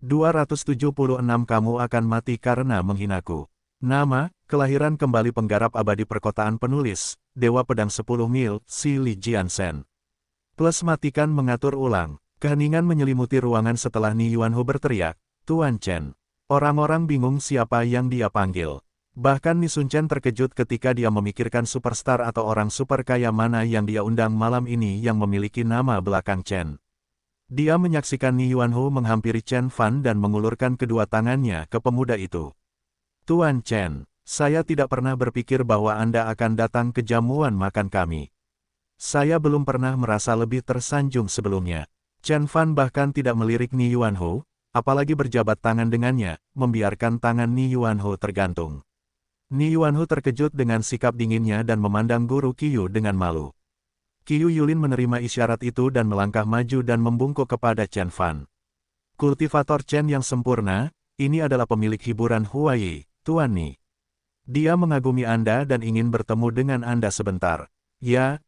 276 Kamu akan mati karena menghinaku. Nama, kelahiran kembali penggarap abadi perkotaan penulis, Dewa Pedang 10 Mil, Si Li Jiansen. Plus matikan mengatur ulang. Keheningan menyelimuti ruangan setelah Ni Yuanhu berteriak, Tuan Chen. Orang-orang bingung siapa yang dia panggil. Bahkan Ni Sun Chen terkejut ketika dia memikirkan superstar atau orang super kaya mana yang dia undang malam ini yang memiliki nama belakang Chen. Dia menyaksikan Ni Yuanhu menghampiri Chen Fan dan mengulurkan kedua tangannya ke pemuda itu. Tuan Chen, saya tidak pernah berpikir bahwa Anda akan datang ke jamuan makan kami. Saya belum pernah merasa lebih tersanjung sebelumnya. Chen Fan bahkan tidak melirik Ni Yuanhu, apalagi berjabat tangan dengannya, membiarkan tangan Ni Yuanhu tergantung. Ni Yuanhu terkejut dengan sikap dinginnya dan memandang guru Qiyu dengan malu. Qiyu Yulin menerima isyarat itu dan melangkah maju dan membungkuk kepada Chen Fan. Kultivator Chen yang sempurna, ini adalah pemilik hiburan Huai, Tuan Ni. Dia mengagumi Anda dan ingin bertemu dengan Anda sebentar. Ya,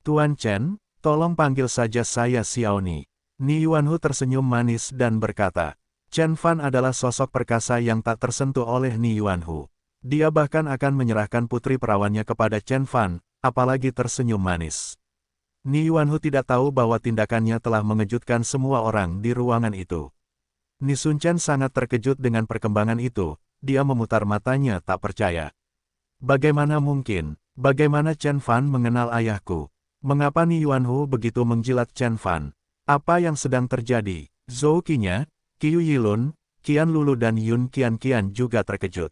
Tuan Chen, tolong panggil saja saya Xiao Ni. Ni Yuanhu tersenyum manis dan berkata, Chen Fan adalah sosok perkasa yang tak tersentuh oleh Ni Yuanhu. Dia bahkan akan menyerahkan putri perawannya kepada Chen Fan, apalagi tersenyum manis. Ni Yuanhu tidak tahu bahwa tindakannya telah mengejutkan semua orang di ruangan itu. Ni Sun Chen sangat terkejut dengan perkembangan itu, dia memutar matanya tak percaya. Bagaimana mungkin? Bagaimana Chen Fan mengenal ayahku? Mengapa Ni Yuanhu begitu menjilat Chen Fan? Apa yang sedang terjadi? Zhou Qinya, Qiyu Yilun, Qian Lulu dan Yun Qian juga terkejut.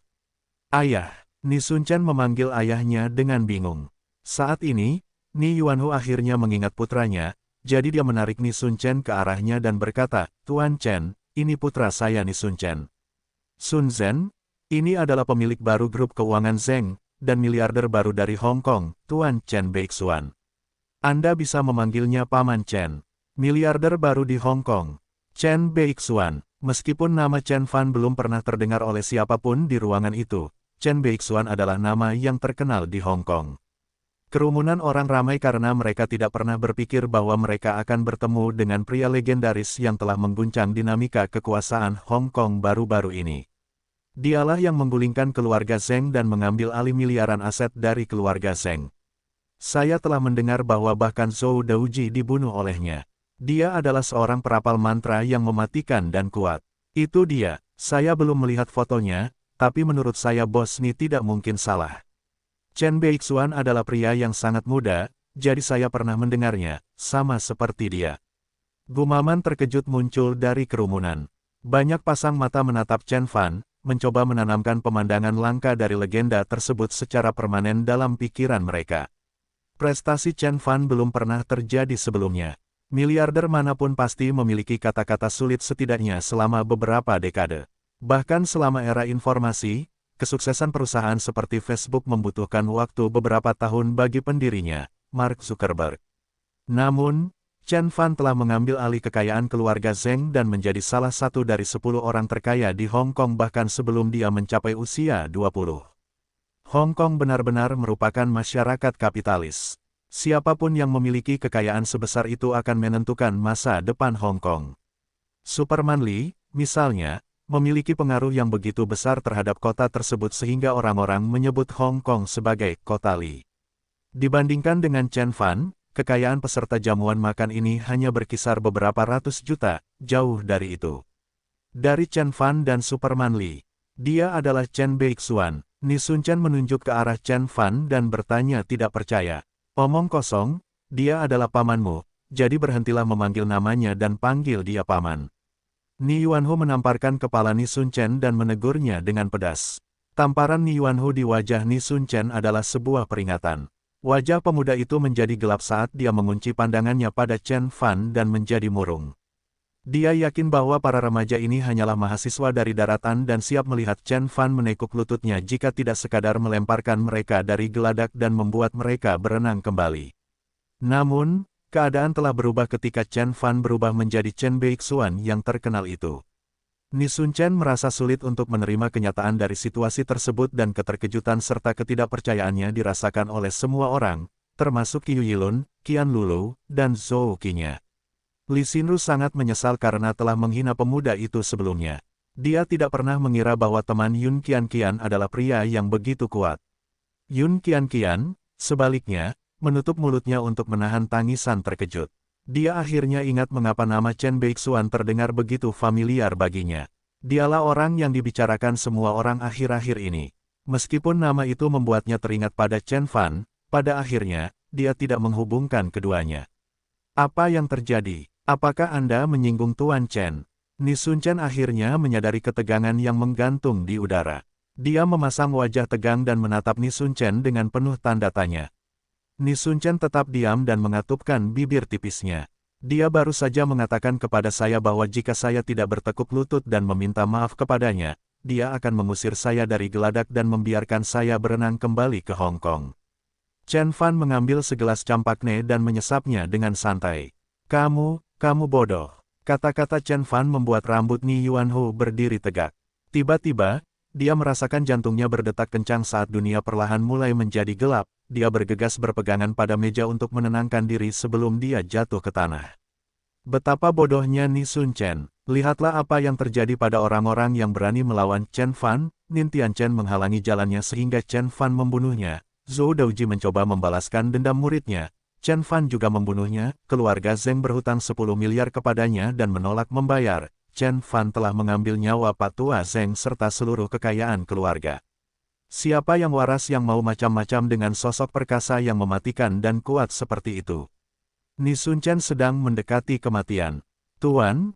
Ayah, Ni Sun Chen memanggil ayahnya dengan bingung. Saat ini, Ni Yuanhu akhirnya mengingat putranya, jadi dia menarik Ni Sun Chen ke arahnya dan berkata, Tuan Chen, ini putra saya Ni Sun Chen. Sun Zhen, ini adalah pemilik baru grup keuangan Zeng, dan miliarder baru dari Hong Kong, Tuan Chen Beixuan. Anda bisa memanggilnya Paman Chen. Miliarder baru di Hong Kong, Chen Beixuan. Meskipun nama Chen Fan belum pernah terdengar oleh siapapun di ruangan itu, Chen Beixuan adalah nama yang terkenal di Hong Kong. Kerumunan orang ramai karena mereka tidak pernah berpikir bahwa mereka akan bertemu dengan pria legendaris yang telah mengguncang dinamika kekuasaan Hong Kong baru-baru ini. Dialah yang menggulingkan keluarga Zeng dan mengambil alih miliaran aset dari keluarga Zeng. Saya telah mendengar bahwa bahkan Zhou Daoji dibunuh olehnya. Dia adalah seorang perapal mantra yang mematikan dan kuat. Itu dia, saya belum melihat fotonya, tapi menurut saya Bos Ni tidak mungkin salah. Chen Beixuan adalah pria yang sangat muda, jadi saya pernah mendengarnya, sama seperti dia. Gumaman terkejut muncul dari kerumunan. Banyak pasang mata menatap Chen Fan, mencoba menanamkan pemandangan langka dari legenda tersebut secara permanen dalam pikiran mereka. Prestasi Chen Fan belum pernah terjadi sebelumnya. Miliarder manapun pasti memiliki kata-kata sulit setidaknya selama beberapa dekade. Bahkan selama era informasi, kesuksesan perusahaan seperti Facebook membutuhkan waktu beberapa tahun bagi pendirinya, Mark Zuckerberg. Namun, Chen Fan telah mengambil alih kekayaan keluarga Zeng dan menjadi salah satu dari 10 orang terkaya di Hong Kong bahkan sebelum dia mencapai usia 20. Hong Kong benar-benar merupakan masyarakat kapitalis. Siapapun yang memiliki kekayaan sebesar itu akan menentukan masa depan Hong Kong. Superman Lee, misalnya, memiliki pengaruh yang begitu besar terhadap kota tersebut sehingga orang-orang menyebut Hong Kong sebagai Kota Lee. Dibandingkan dengan Chen Fan, kekayaan peserta jamuan makan ini hanya berkisar beberapa ratus juta, jauh dari itu. Dari Chen Fan dan Superman Lee, dia adalah Chen Beixuan. Ni Sun Chen menunjuk ke arah Chen Fan dan bertanya tidak percaya. Omong kosong, dia adalah pamanmu, jadi berhentilah memanggil namanya dan panggil dia paman. Ni Yuanhu menamparkan kepala Ni Sun Chen dan menegurnya dengan pedas. Tamparan Ni Yuanhu di wajah Ni Sun Chen adalah sebuah peringatan. Wajah pemuda itu menjadi gelap saat dia mengunci pandangannya pada Chen Fan dan menjadi murung. Dia yakin bahwa para remaja ini hanyalah mahasiswa dari daratan dan siap melihat Chen Fan menekuk lututnya jika tidak sekadar melemparkan mereka dari geladak dan membuat mereka berenang kembali. Namun, keadaan telah berubah ketika Chen Fan berubah menjadi Chen Beixuan yang terkenal itu. Ni Sun Chen merasa sulit untuk menerima kenyataan dari situasi tersebut dan keterkejutan serta ketidakpercayaannya dirasakan oleh semua orang, termasuk Qiyu Yilun, Qian Lulu, dan Zhou Qinya. Li Xinru sangat menyesal karena telah menghina pemuda itu sebelumnya. Dia tidak pernah mengira bahwa teman Yun Qianqian adalah pria yang begitu kuat. Yun Qianqian, sebaliknya, menutup mulutnya untuk menahan tangisan terkejut. Dia akhirnya ingat mengapa nama Chen Beixuan terdengar begitu familiar baginya. Dialah orang yang dibicarakan semua orang akhir-akhir ini. Meskipun nama itu membuatnya teringat pada Chen Fan, pada akhirnya, dia tidak menghubungkan keduanya. Apa yang terjadi? Apakah Anda menyinggung Tuan Chen? Ni Sun Chen akhirnya menyadari ketegangan yang menggantung di udara. Dia memasang wajah tegang dan menatap Ni Sun Chen dengan penuh tanda tanya. Ni Sun Chen tetap diam dan mengatupkan bibir tipisnya. Dia baru saja mengatakan kepada saya bahwa jika saya tidak bertekuk lutut dan meminta maaf kepadanya, dia akan mengusir saya dari geladak dan membiarkan saya berenang kembali ke Hong Kong. Chen Fan mengambil segelas campakne dan menyesapnya dengan santai. Kamu bodoh. Kata-kata Chen Fan membuat rambut Ni Yuanho berdiri tegak. Tiba-tiba, dia merasakan jantungnya berdetak kencang saat dunia perlahan mulai menjadi gelap. Dia bergegas berpegangan pada meja untuk menenangkan diri sebelum dia jatuh ke tanah. Betapa bodohnya Ni Sun Chen. Lihatlah apa yang terjadi pada orang-orang yang berani melawan Chen Fan. Nin Tianchen menghalangi jalannya sehingga Chen Fan membunuhnya. Zhou Daoji mencoba membalaskan dendam muridnya. Chen Fan juga membunuhnya. Keluarga Zheng berhutang 10 miliar kepadanya dan menolak membayar. Chen Fan telah mengambil nyawa Pak Tua Zheng serta seluruh kekayaan keluarga. Siapa yang waras yang mau macam-macam dengan sosok perkasa yang mematikan dan kuat seperti itu? Ni Sun Chen sedang mendekati kematian. Tuan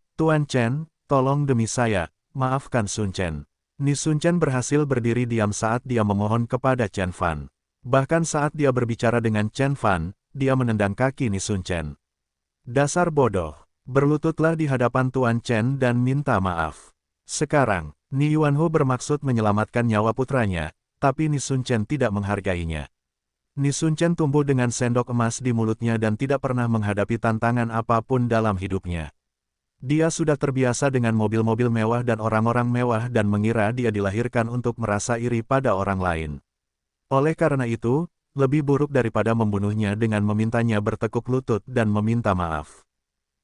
Chen, tolong demi saya, maafkan Sun Chen. Ni Sun Chen berhasil berdiri diam saat dia memohon kepada Chen Fan. Bahkan saat dia berbicara dengan Chen Fan, dia menendang kaki Ni Sun Chen. Dasar bodoh, berlututlah di hadapan Tuan Chen dan minta maaf. Sekarang, Ni Yuanho bermaksud menyelamatkan nyawa putranya, tapi Ni Sun Chen tidak menghargainya. Ni Sun Chen tumbuh dengan sendok emas di mulutnya dan tidak pernah menghadapi tantangan apapun dalam hidupnya. Dia sudah terbiasa dengan mobil-mobil mewah dan orang-orang mewah dan mengira dia dilahirkan untuk merasa iri pada orang lain. Oleh karena itu, lebih buruk daripada membunuhnya dengan memintanya bertekuk lutut dan meminta maaf.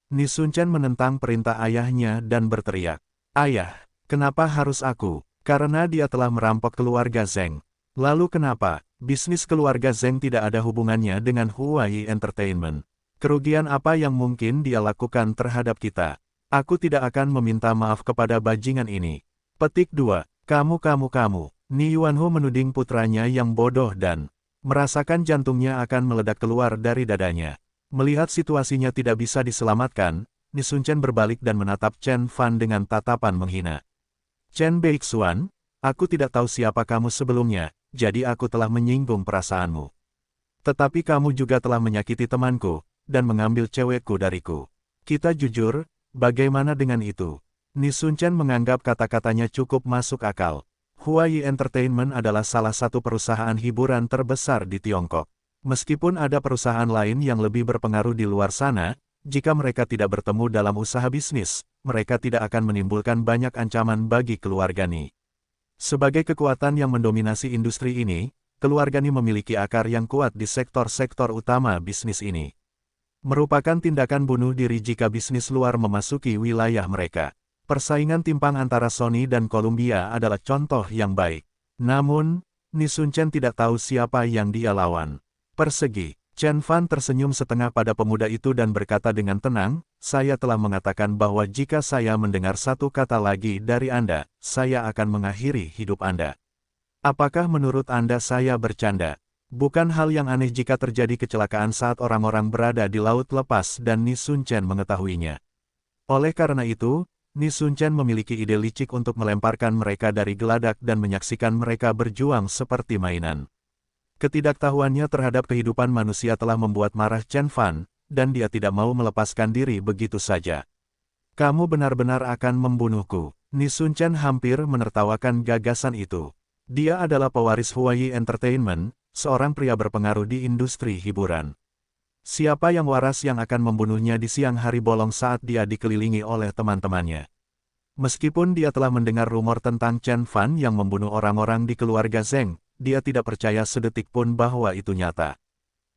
Ni Sun Chen menentang perintah ayahnya dan berteriak, "Ayah, kenapa harus aku? Karena dia telah merampok keluarga Zheng. Lalu kenapa? Bisnis keluarga Zheng tidak ada hubungannya dengan Huai Entertainment. Kerugian apa yang mungkin dia lakukan terhadap kita? Aku tidak akan meminta maaf kepada bajingan ini." Petik 2. Kamu. Ni Yuanho menuding putranya yang bodoh dan merasakan jantungnya akan meledak keluar dari dadanya. Melihat situasinya tidak bisa diselamatkan, Ni Sun Chen berbalik dan menatap Chen Fan dengan tatapan menghina. Chen Beixuan, aku tidak tahu siapa kamu sebelumnya, jadi aku telah menyinggung perasaanmu. Tetapi kamu juga telah menyakiti temanku, dan mengambil cewekku dariku. Kita jujur, bagaimana dengan itu? Ni Sun Chen menganggap kata-katanya cukup masuk akal. Huai Entertainment adalah salah satu perusahaan hiburan terbesar di Tiongkok. Meskipun ada perusahaan lain yang lebih berpengaruh di luar sana, jika mereka tidak bertemu dalam usaha bisnis, mereka tidak akan menimbulkan banyak ancaman bagi keluarga Ni. Sebagai kekuatan yang mendominasi industri ini, keluarga Ni memiliki akar yang kuat di sektor-sektor utama bisnis ini. Merupakan tindakan bunuh diri jika bisnis luar memasuki wilayah mereka. Persaingan timpang antara Sony dan Columbia adalah contoh yang baik. Namun, Ni Sun Chen tidak tahu siapa yang dia lawan. Persegi. Chen Fan tersenyum setengah pada pemuda itu dan berkata dengan tenang, "Saya telah mengatakan bahwa jika saya mendengar satu kata lagi dari Anda, saya akan mengakhiri hidup Anda. Apakah menurut Anda saya bercanda? Bukan hal yang aneh jika terjadi kecelakaan saat orang-orang berada di laut lepas dan Ni Sun Chen mengetahuinya. Oleh karena itu, Ni Sun Chen memiliki ide licik untuk melemparkan mereka dari geladak dan menyaksikan mereka berjuang seperti mainan." Ketidaktahuannya terhadap kehidupan manusia telah membuat marah Chen Fan, dan dia tidak mau melepaskan diri begitu saja. "Kamu benar-benar akan membunuhku." Ni Sun Chen hampir menertawakan gagasan itu. Dia adalah pewaris Huai Entertainment, seorang pria berpengaruh di industri hiburan. Siapa yang waras yang akan membunuhnya di siang hari bolong saat dia dikelilingi oleh teman-temannya? Meskipun dia telah mendengar rumor tentang Chen Fan yang membunuh orang-orang di keluarga Zheng, dia tidak percaya sedetik pun bahwa itu nyata.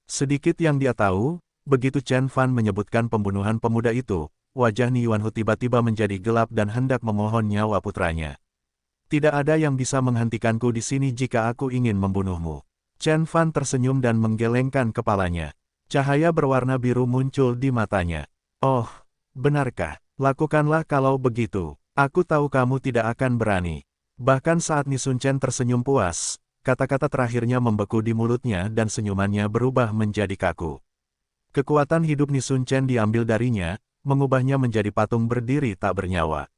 Sedikit yang dia tahu, Begitu Chen Fan menyebutkan pembunuhan pemuda itu, wajah Ni Yuanhu tiba-tiba menjadi gelap dan hendak memohon nyawa putranya. Tidak ada yang bisa menghentikanku di sini jika aku ingin membunuhmu. Chen Fan tersenyum dan menggelengkan kepalanya. Cahaya berwarna biru muncul di matanya. Oh, benarkah? Lakukanlah kalau begitu. Aku tahu kamu tidak akan berani. Bahkan saat Ni Sun Chen tersenyum puas, kata-kata terakhirnya membeku di mulutnya dan senyumannya berubah menjadi kaku. Kekuatan hidup Ni Sun Chen diambil darinya, mengubahnya menjadi patung berdiri tak bernyawa.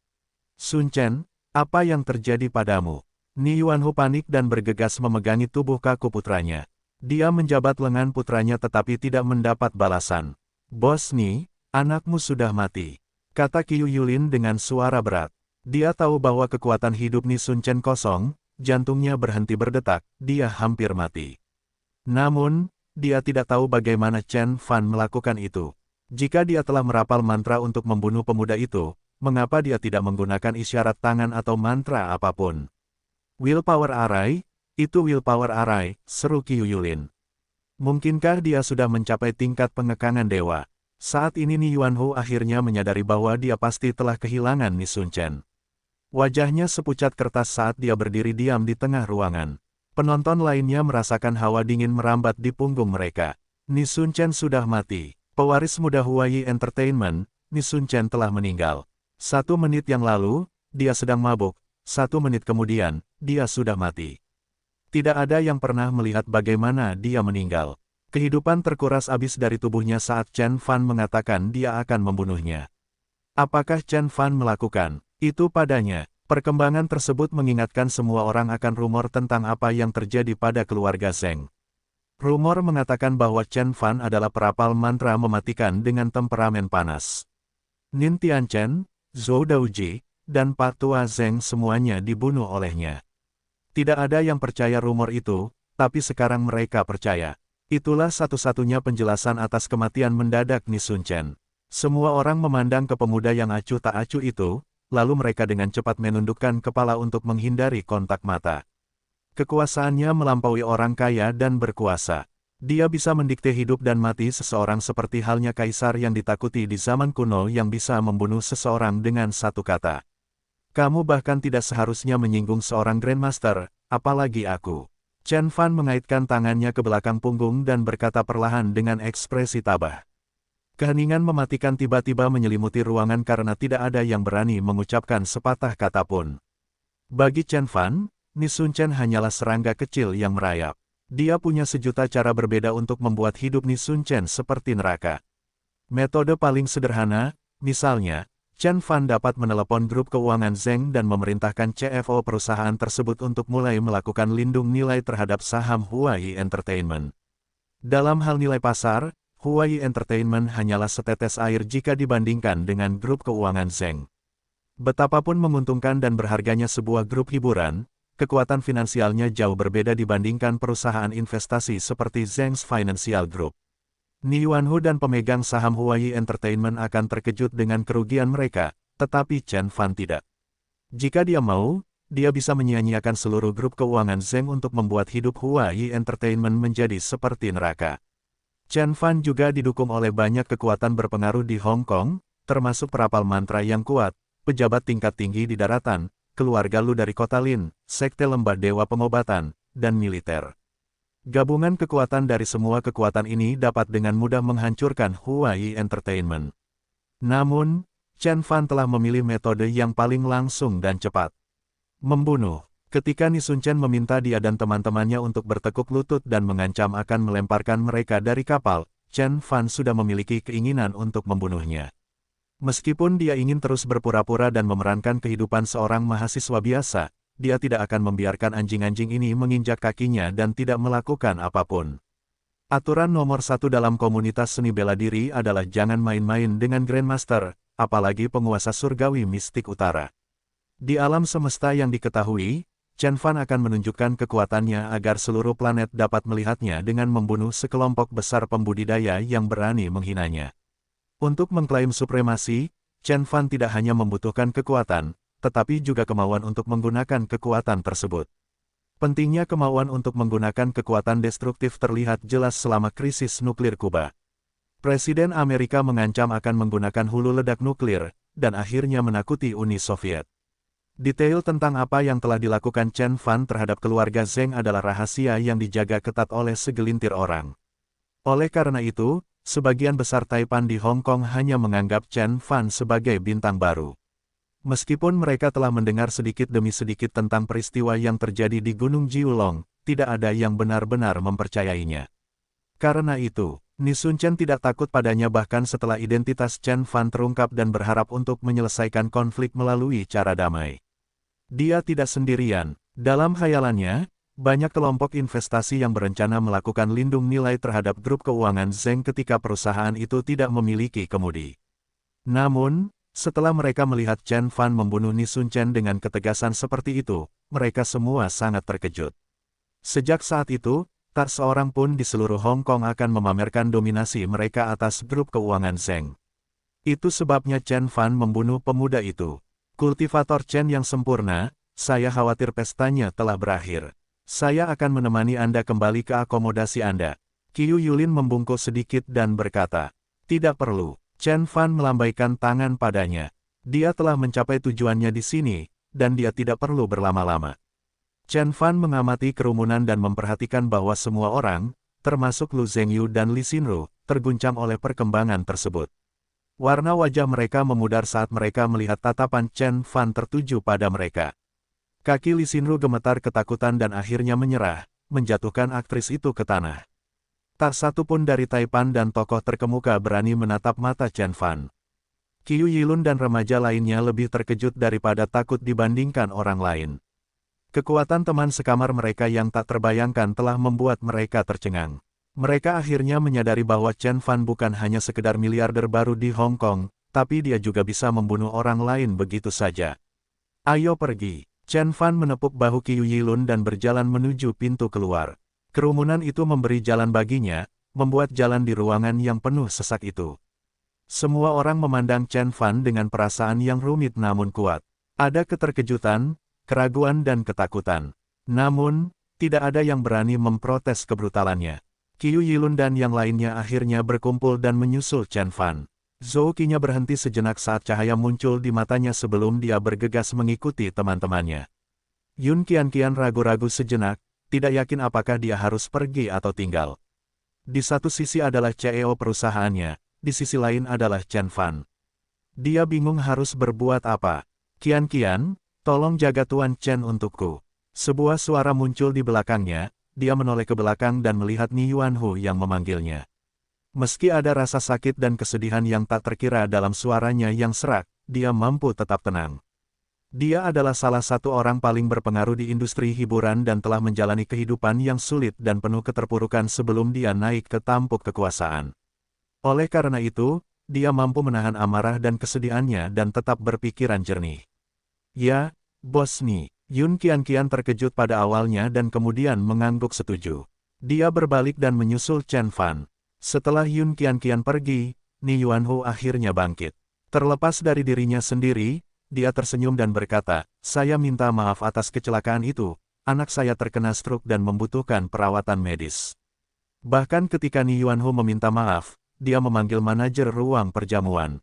Sun Chen, apa yang terjadi padamu? Ni Yuanhu panik dan bergegas memegangi tubuh kaku putranya. Dia menjabat lengan putranya tetapi tidak mendapat balasan. Bos Ni, anakmu sudah mati, kata Qiu Yulin dengan suara berat. Dia tahu bahwa kekuatan hidup Ni Sun Chen kosong, jantungnya berhenti berdetak, dia hampir mati. Namun, dia tidak tahu bagaimana Chen Fan melakukan itu. Jika dia telah merapal mantra untuk membunuh pemuda itu, mengapa dia tidak menggunakan isyarat tangan atau mantra apapun? Willpower Array? Itu Willpower Array, seru Qiu Yulin. Mungkinkah dia sudah mencapai tingkat pengekangan dewa? Saat ini Ni Yuanhu akhirnya menyadari bahwa dia pasti telah kehilangan Ni Sun Chen. Wajahnya sepucat kertas saat dia berdiri diam di tengah ruangan. Penonton lainnya merasakan hawa dingin merambat di punggung mereka. Ni Sun Chen sudah mati. Pewaris muda Huayi Entertainment, Ni Sun Chen telah meninggal. 1 menit yang lalu, dia sedang mabuk. 1 menit kemudian, dia sudah mati. Tidak ada yang pernah melihat bagaimana dia meninggal. Kehidupan terkuras habis dari tubuhnya saat Chen Fan mengatakan dia akan membunuhnya. Apakah Chen Fan melakukan itu padanya? Perkembangan tersebut mengingatkan semua orang akan rumor tentang apa yang terjadi pada keluarga Zheng. Rumor mengatakan bahwa Chen Fan adalah perapal mantra mematikan dengan temperamen panas. Nin Tianchen, Zhou Daoji, dan Pak Tua Zheng semuanya dibunuh olehnya. Tidak ada yang percaya rumor itu, tapi sekarang mereka percaya. Itulah satu-satunya penjelasan atas kematian mendadak Ni Sun Chen. Semua orang memandang ke pemuda yang acuh tak acuh itu, lalu mereka dengan cepat menundukkan kepala untuk menghindari kontak mata. Kekuasaannya melampaui orang kaya dan berkuasa. Dia bisa mendikte hidup dan mati seseorang seperti halnya kaisar yang ditakuti di zaman kuno yang bisa membunuh seseorang dengan satu kata. Kamu bahkan tidak seharusnya menyinggung seorang Grandmaster, apalagi aku. Chen Fan mengaitkan tangannya ke belakang punggung dan berkata perlahan dengan ekspresi tabah. Keheningan mematikan tiba-tiba menyelimuti ruangan karena tidak ada yang berani mengucapkan sepatah kata pun. Bagi Chen Fan, Ni Sun Chen hanyalah serangga kecil yang merayap. Dia punya sejuta cara berbeda untuk membuat hidup Ni Sun Chen seperti neraka. Metode paling sederhana, misalnya, Chen Fan dapat menelepon grup keuangan Zheng dan memerintahkan CFO perusahaan tersebut untuk mulai melakukan lindung nilai terhadap saham Huayi Entertainment. Dalam hal nilai pasar, Huayi Entertainment hanyalah setetes air jika dibandingkan dengan grup keuangan Zheng. Betapapun menguntungkan dan berharganya sebuah grup hiburan, kekuatan finansialnya jauh berbeda dibandingkan perusahaan investasi seperti Zheng's Financial Group. Ni Yuanhu dan pemegang saham Huayi Entertainment akan terkejut dengan kerugian mereka, tetapi Chen Fan tidak. Jika dia mau, dia bisa menyia-nyiakan seluruh grup keuangan Zheng untuk membuat hidup Huayi Entertainment menjadi seperti neraka. Chen Fan juga didukung oleh banyak kekuatan berpengaruh di Hong Kong, termasuk perapal mantra yang kuat, pejabat tingkat tinggi di daratan, keluarga Lu dari kota Lin, sekte lembah dewa pengobatan, dan militer. Gabungan kekuatan dari semua kekuatan ini dapat dengan mudah menghancurkan Huayi Entertainment. Namun, Chen Fan telah memilih metode yang paling langsung dan cepat. Membunuh. Ketika Ni Sun Chen meminta dia dan teman-temannya untuk bertekuk lutut dan mengancam akan melemparkan mereka dari kapal, Chen Fan sudah memiliki keinginan untuk membunuhnya. Meskipun dia ingin terus berpura-pura dan memerankan kehidupan seorang mahasiswa biasa, dia tidak akan membiarkan anjing-anjing ini menginjak kakinya dan tidak melakukan apapun. Aturan nomor 1 dalam komunitas seni bela diri adalah jangan main-main dengan Grandmaster, apalagi penguasa surgawi mistik utara. Di alam semesta yang diketahui, Chen Fan akan menunjukkan kekuatannya agar seluruh planet dapat melihatnya dengan membunuh sekelompok besar pembudidaya yang berani menghinanya. Untuk mengklaim supremasi, Chen Fan tidak hanya membutuhkan kekuatan, tetapi juga kemauan untuk menggunakan kekuatan tersebut. Pentingnya kemauan untuk menggunakan kekuatan destruktif terlihat jelas selama krisis nuklir Kuba. Presiden Amerika mengancam akan menggunakan hulu ledak nuklir, dan akhirnya menakuti Uni Soviet. Detail tentang apa yang telah dilakukan Chen Fan terhadap keluarga Zheng adalah rahasia yang dijaga ketat oleh segelintir orang. Oleh karena itu, sebagian besar Taipan di Hong Kong hanya menganggap Chen Fan sebagai bintang baru. Meskipun mereka telah mendengar sedikit demi sedikit tentang peristiwa yang terjadi di Gunung Jiulong, tidak ada yang benar-benar mempercayainya. Karena itu, Ni Sun Chen tidak takut padanya bahkan setelah identitas Chen Fan terungkap dan berharap untuk menyelesaikan konflik melalui cara damai. Dia tidak sendirian. Dalam khayalannya, banyak kelompok investasi yang berencana melakukan lindung nilai terhadap grup keuangan Zheng ketika perusahaan itu tidak memiliki kemudi. Namun, setelah mereka melihat Chen Fan membunuh Ni Sun Chen dengan ketegasan seperti itu, mereka semua sangat terkejut. Sejak saat itu, tak seorang pun di seluruh Hong Kong akan memamerkan dominasi mereka atas grup keuangan Zheng. Itu sebabnya Chen Fan membunuh pemuda itu. Kultivator Chen yang sempurna, saya khawatir pestanya telah berakhir. Saya akan menemani Anda kembali ke akomodasi Anda. Qiu Yulin membungkuk sedikit dan berkata, tidak perlu. Chen Fan melambaikan tangan padanya. Dia telah mencapai tujuannya di sini, dan dia tidak perlu berlama-lama. Chen Fan mengamati kerumunan dan memperhatikan bahwa semua orang, termasuk Lu Zhengyu dan Li Xinru, terguncang oleh perkembangan tersebut. Warna wajah mereka memudar saat mereka melihat tatapan Chen Fan tertuju pada mereka. Kaki Li Xinru gemetar ketakutan dan akhirnya menyerah, menjatuhkan aktris itu ke tanah. Tak satu pun dari Taipan dan tokoh terkemuka berani menatap mata Chen Fan. Qiu Yilun dan remaja lainnya lebih terkejut daripada takut dibandingkan orang lain. Kekuatan teman sekamar mereka yang tak terbayangkan telah membuat mereka tercengang. Mereka akhirnya menyadari bahwa Chen Fan bukan hanya sekedar miliarder baru di Hong Kong, tapi dia juga bisa membunuh orang lain begitu saja. Ayo pergi. Chen Fan menepuk bahu Qiu Yilun dan berjalan menuju pintu keluar. Kerumunan itu memberi jalan baginya, membuat jalan di ruangan yang penuh sesak itu. Semua orang memandang Chen Fan dengan perasaan yang rumit namun kuat. Ada keterkejutan, keraguan dan ketakutan. Namun, tidak ada yang berani memprotes kebrutalannya. Qiu Yilun dan yang lainnya akhirnya berkumpul dan menyusul Chen Fan. Zhou Qinya berhenti sejenak saat cahaya muncul di matanya sebelum dia bergegas mengikuti teman-temannya. Yun Qianqian ragu-ragu sejenak, tidak yakin apakah dia harus pergi atau tinggal. Di satu sisi adalah CEO perusahaannya, di sisi lain adalah Chen Fan. Dia bingung harus berbuat apa. Qian, tolong jaga Tuan Chen untukku. Sebuah suara muncul di belakangnya, dia menoleh ke belakang dan melihat Ni Yuanhu yang memanggilnya. Meski ada rasa sakit dan kesedihan yang tak terkira dalam suaranya yang serak, dia mampu tetap tenang. Dia adalah salah satu orang paling berpengaruh di industri hiburan dan telah menjalani kehidupan yang sulit dan penuh keterpurukan sebelum dia naik ke tampuk kekuasaan. Oleh karena itu, dia mampu menahan amarah dan kesedihannya dan tetap berpikiran jernih. Ya, Bos Ni. Yun Qianqian terkejut pada awalnya dan kemudian mengangguk setuju. Dia berbalik dan menyusul Chen Fan. Setelah Yun Qianqian pergi, Ni Yuanhu akhirnya bangkit. Terlepas dari dirinya sendiri, dia tersenyum dan berkata, saya minta maaf atas kecelakaan itu, anak saya terkena stroke dan membutuhkan perawatan medis. Bahkan ketika Ni Yuanhu meminta maaf, dia memanggil manajer ruang perjamuan.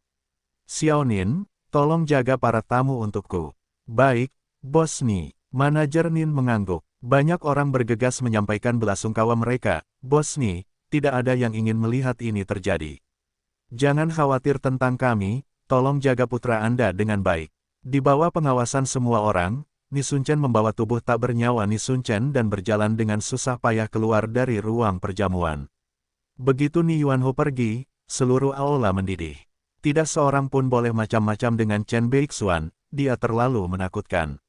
Xiaonin, tolong jaga para tamu untukku. Baik, Bos Ni. Manajer Nin mengangguk. Banyak orang bergegas menyampaikan belasungkawa mereka, Bos Ni, tidak ada yang ingin melihat ini terjadi. Jangan khawatir tentang kami, tolong jaga putra Anda dengan baik. Di bawah pengawasan semua orang, Ni Sun Chen membawa tubuh tak bernyawa Ni Sun Chen dan berjalan dengan susah payah keluar dari ruang perjamuan. Begitu Ni Yuanhu pergi, seluruh aula mendidih. Tidak seorang pun boleh macam-macam dengan Chen Beixuan, dia terlalu menakutkan.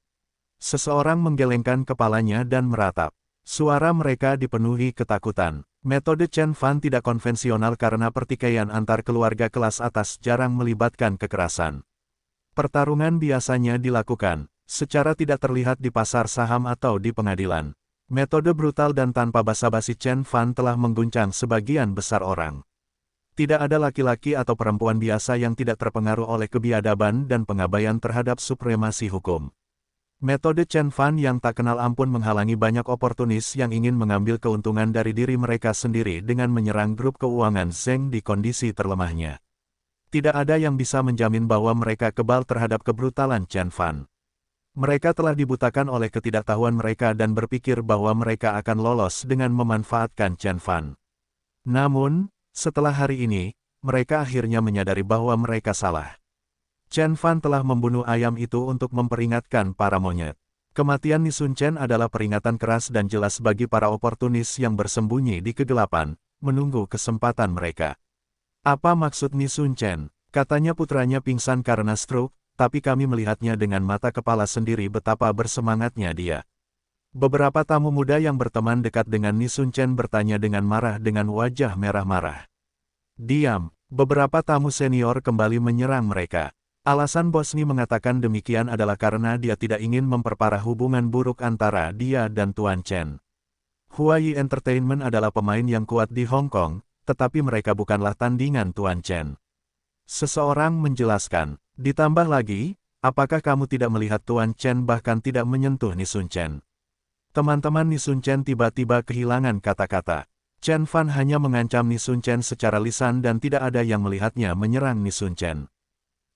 Seseorang menggelengkan kepalanya dan meratap. Suara mereka dipenuhi ketakutan. Metode Chen Fan tidak konvensional karena pertikaian antar keluarga kelas atas jarang melibatkan kekerasan. Pertarungan biasanya dilakukan, secara tidak terlihat di pasar saham atau di pengadilan. Metode brutal dan tanpa basa-basi Chen Fan telah mengguncang sebagian besar orang. Tidak ada laki-laki atau perempuan biasa yang tidak terpengaruh oleh kebiadaban dan pengabaian terhadap supremasi hukum. Metode Chen Fan yang tak kenal ampun menghalangi banyak oportunis yang ingin mengambil keuntungan dari diri mereka sendiri dengan menyerang grup keuangan Zheng di kondisi terlemahnya. Tidak ada yang bisa menjamin bahwa mereka kebal terhadap kebrutalan Chen Fan. Mereka telah dibutakan oleh ketidaktahuan mereka dan berpikir bahwa mereka akan lolos dengan memanfaatkan Chen Fan. Namun, setelah hari ini, mereka akhirnya menyadari bahwa mereka salah. Chen Fan telah membunuh ayam itu untuk memperingatkan para monyet. Kematian Ni Sun Chen adalah peringatan keras dan jelas bagi para oportunis yang bersembunyi di kegelapan, menunggu kesempatan mereka. Apa maksud Ni Sun Chen? Katanya putranya pingsan karena stroke, tapi kami melihatnya dengan mata kepala sendiri betapa bersemangatnya dia. Beberapa tamu muda yang berteman dekat dengan Ni Sun Chen bertanya dengan marah dengan wajah merah marah. Diam, beberapa tamu senior kembali menyerang mereka. Alasan Bosni mengatakan demikian adalah karena dia tidak ingin memperparah hubungan buruk antara dia dan Tuan Chen. Huayi Entertainment adalah pemain yang kuat di Hong Kong, tetapi mereka bukanlah tandingan Tuan Chen. Seseorang menjelaskan, ditambah lagi, apakah kamu tidak melihat Tuan Chen bahkan tidak menyentuh Ni Sun Chen? Teman-teman Ni Sun Chen tiba-tiba kehilangan kata-kata. Chen Fan hanya mengancam Ni Sun Chen secara lisan dan tidak ada yang melihatnya menyerang Ni Sun Chen.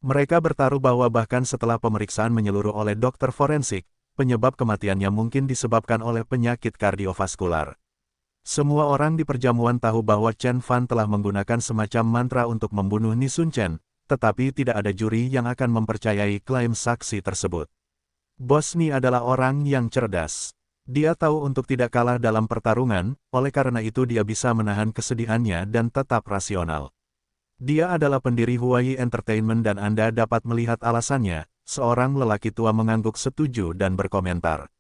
Mereka bertaruh bahwa bahkan setelah pemeriksaan menyeluruh oleh dokter forensik, penyebab kematiannya mungkin disebabkan oleh penyakit kardiovaskular. Semua orang di perjamuan tahu bahwa Chen Fan telah menggunakan semacam mantra untuk membunuh Ni Sun Chen, tetapi tidak ada juri yang akan mempercayai klaim saksi tersebut. Bosni adalah orang yang cerdas. Dia tahu untuk tidak kalah dalam pertarungan, oleh karena itu dia bisa menahan kesedihannya dan tetap rasional. Dia adalah pendiri Huayi Entertainment dan Anda dapat melihat alasannya, seorang lelaki tua mengangguk setuju dan berkomentar.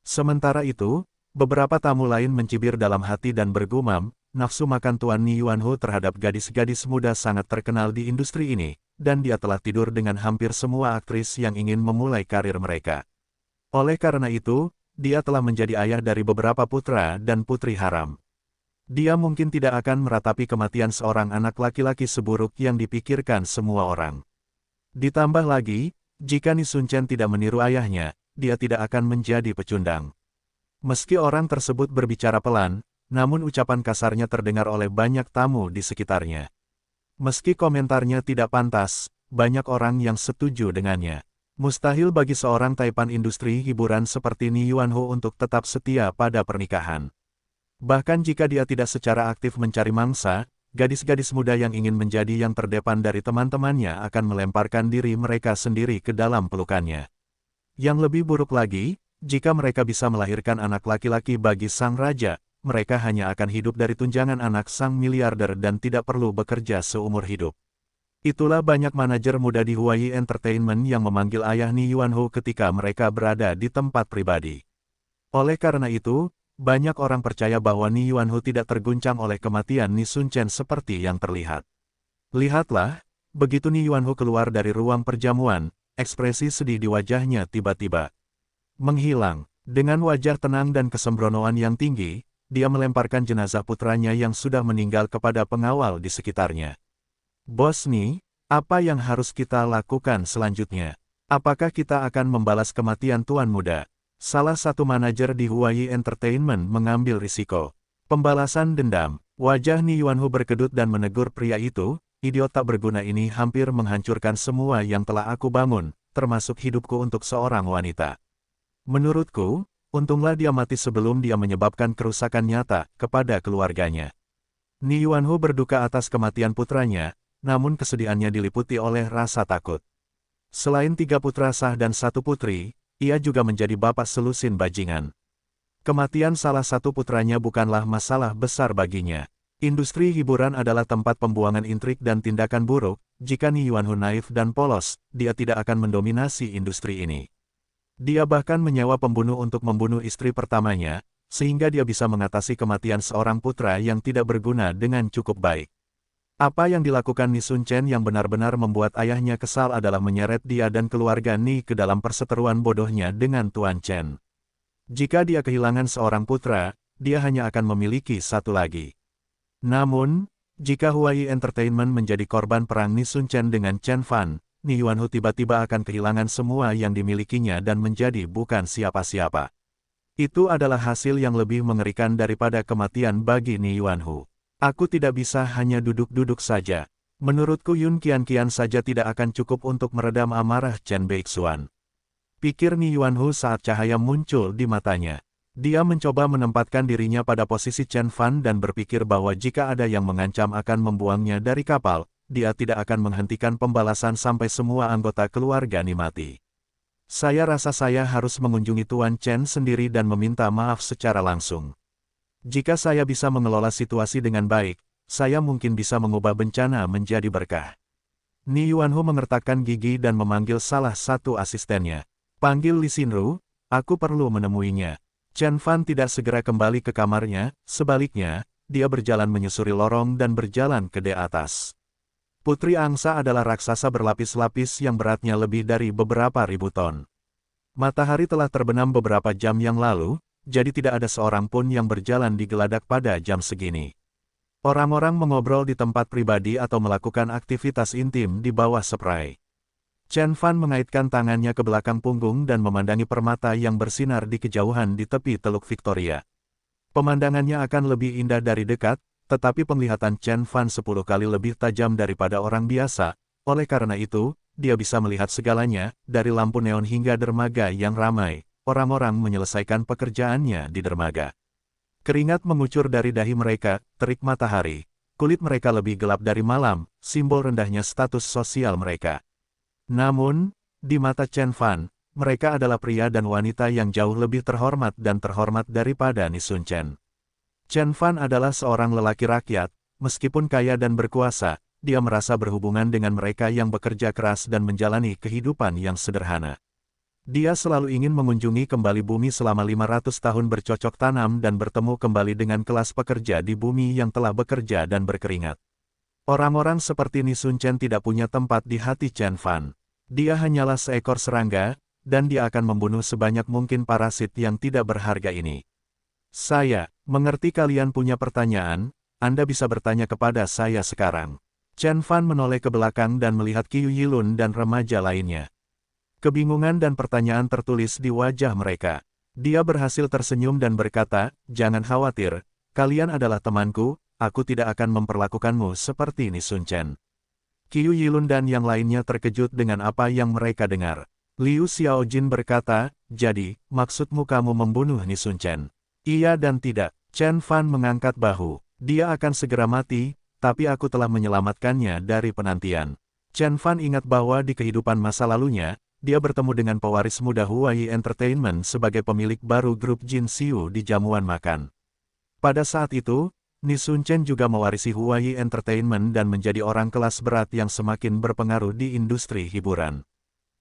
Sementara itu, beberapa tamu lain mencibir dalam hati dan bergumam, nafsu makan Tuan Ni Yuanhu terhadap gadis-gadis muda sangat terkenal di industri ini, dan dia telah tidur dengan hampir semua aktris yang ingin memulai karir mereka. Oleh karena itu, dia telah menjadi ayah dari beberapa putra dan putri haram. Dia mungkin tidak akan meratapi kematian seorang anak laki-laki seburuk yang dipikirkan semua orang. Ditambah lagi, jika Ni Sun Chen tidak meniru ayahnya, dia tidak akan menjadi pecundang. Meski orang tersebut berbicara pelan, namun ucapan kasarnya terdengar oleh banyak tamu di sekitarnya. Meski komentarnya tidak pantas, banyak orang yang setuju dengannya. Mustahil bagi seorang taipan industri hiburan seperti Ni Yuanhu untuk tetap setia pada pernikahan. Bahkan jika dia tidak secara aktif mencari mangsa, gadis-gadis muda yang ingin menjadi yang terdepan dari teman-temannya akan melemparkan diri mereka sendiri ke dalam pelukannya. Yang lebih buruk lagi, jika mereka bisa melahirkan anak laki-laki bagi sang raja, mereka hanya akan hidup dari tunjangan anak sang miliarder dan tidak perlu bekerja seumur hidup. Itulah banyak manajer muda di Huayi Entertainment yang memanggil ayah Ni Yuanhu ketika mereka berada di tempat pribadi. Oleh karena itu, banyak orang percaya bahwa Ni Yuanhu tidak terguncang oleh kematian Ni Sun Chen seperti yang terlihat. Lihatlah, begitu Ni Yuanhu keluar dari ruang perjamuan, ekspresi sedih di wajahnya tiba-tiba menghilang. Dengan wajah tenang dan kesembronoan yang tinggi, dia melemparkan jenazah putranya yang sudah meninggal kepada pengawal di sekitarnya. Bosni, apa yang harus kita lakukan selanjutnya? Apakah kita akan membalas kematian Tuan Muda? Salah satu manajer di Huayi Entertainment mengambil risiko. Pembalasan dendam. Wajah Ni Yuanhu berkedut dan menegur pria itu, idiot tak berguna ini hampir menghancurkan semua yang telah aku bangun, termasuk hidupku untuk seorang wanita. Menurutku, untunglah dia mati sebelum dia menyebabkan kerusakan nyata kepada keluarganya. Ni Yuanhu berduka atas kematian putranya, namun kesedihannya diliputi oleh rasa takut. Selain 3 putra sah dan 1 putri, ia juga menjadi bapak selusin bajingan. Kematian salah satu putranya bukanlah masalah besar baginya. Industri hiburan adalah tempat pembuangan intrik dan tindakan buruk. Jika Ni Yuanhu naif dan polos, dia tidak akan mendominasi industri ini. Dia bahkan menyewa pembunuh untuk membunuh istri pertamanya, sehingga dia bisa mengatasi kematian seorang putra yang tidak berguna dengan cukup baik. Apa yang dilakukan Ni Sun Chen yang benar-benar membuat ayahnya kesal adalah menyeret dia dan keluarga Ni ke dalam perseteruan bodohnya dengan Tuan Chen. Jika dia kehilangan seorang putra, dia hanya akan memiliki 1 lagi. Namun, jika Huayi Entertainment menjadi korban perang Ni Sun Chen dengan Chen Fan, Ni Yuanhu tiba-tiba akan kehilangan semua yang dimilikinya dan menjadi bukan siapa-siapa. Itu adalah hasil yang lebih mengerikan daripada kematian bagi Ni Yuanhu. Aku tidak bisa hanya duduk-duduk saja. Menurutku Yun Qian saja tidak akan cukup untuk meredam amarah Chen Beixuan. Pikir Ni Yuanhu saat cahaya muncul di matanya. Dia mencoba menempatkan dirinya pada posisi Chen Fan dan berpikir bahwa jika ada yang mengancam akan membuangnya dari kapal, dia tidak akan menghentikan pembalasan sampai semua anggota keluarga Ni mati. Saya rasa saya harus mengunjungi Tuan Chen sendiri dan meminta maaf secara langsung. Jika saya bisa mengelola situasi dengan baik, saya mungkin bisa mengubah bencana menjadi berkah. Ni Yuanhu mengertakkan gigi dan memanggil salah satu asistennya. Panggil Li Xinru, aku perlu menemuinya. Chen Fan tidak segera kembali ke kamarnya, sebaliknya, dia berjalan menyusuri lorong dan berjalan ke atas. Putri Angsa adalah raksasa berlapis-lapis yang beratnya lebih dari beberapa ribu ton. Matahari telah terbenam beberapa jam yang lalu, jadi tidak ada seorang pun yang berjalan di geladak pada jam segini. Orang-orang mengobrol di tempat pribadi atau melakukan aktivitas intim di bawah spray. Chen Fan mengaitkan tangannya ke belakang punggung dan memandangi permata yang bersinar di kejauhan di tepi Teluk Victoria. Pemandangannya akan lebih indah dari dekat, tetapi penglihatan Chen Fan 10 kali lebih tajam daripada orang biasa. Oleh karena itu, dia bisa melihat segalanya, dari lampu neon hingga dermaga yang ramai. Orang-orang menyelesaikan pekerjaannya di dermaga. Keringat mengucur dari dahi mereka, terik matahari. Kulit mereka lebih gelap dari malam, simbol rendahnya status sosial mereka. Namun, di mata Chen Fan, mereka adalah pria dan wanita yang jauh lebih terhormat dan terhormat daripada Ni Sun Chen. Chen Fan adalah seorang lelaki rakyat, meskipun kaya dan berkuasa, dia merasa berhubungan dengan mereka yang bekerja keras dan menjalani kehidupan yang sederhana. Dia selalu ingin mengunjungi kembali bumi selama 500 tahun bercocok tanam dan bertemu kembali dengan kelas pekerja di bumi yang telah bekerja dan berkeringat. Orang-orang seperti Ni Sun Chen tidak punya tempat di hati Chen Fan. Dia hanyalah seekor serangga, dan dia akan membunuh sebanyak mungkin parasit yang tidak berharga ini. Saya mengerti kalian punya pertanyaan, Anda bisa bertanya kepada saya sekarang. Chen Fan menoleh ke belakang dan melihat Qiu Yilun dan remaja lainnya. Kebingungan dan pertanyaan tertulis di wajah mereka. Dia berhasil tersenyum dan berkata, jangan khawatir, kalian adalah temanku, aku tidak akan memperlakukanmu seperti Ni Sun Chen. Qiu Yilun dan yang lainnya terkejut dengan apa yang mereka dengar. Liu Xiaojin berkata, jadi, maksudmu kamu membunuh Ni Sun Chen? Iya dan tidak. Chen Fan mengangkat bahu. Dia akan segera mati, tapi aku telah menyelamatkannya dari penantian. Chen Fan ingat bahwa di kehidupan masa lalunya, dia bertemu dengan pewaris muda Huai Entertainment sebagai pemilik baru grup Jin Xiu di jamuan makan. Pada saat itu, Ni Sun Chen juga mewarisi Huai Entertainment dan menjadi orang kelas berat yang semakin berpengaruh di industri hiburan.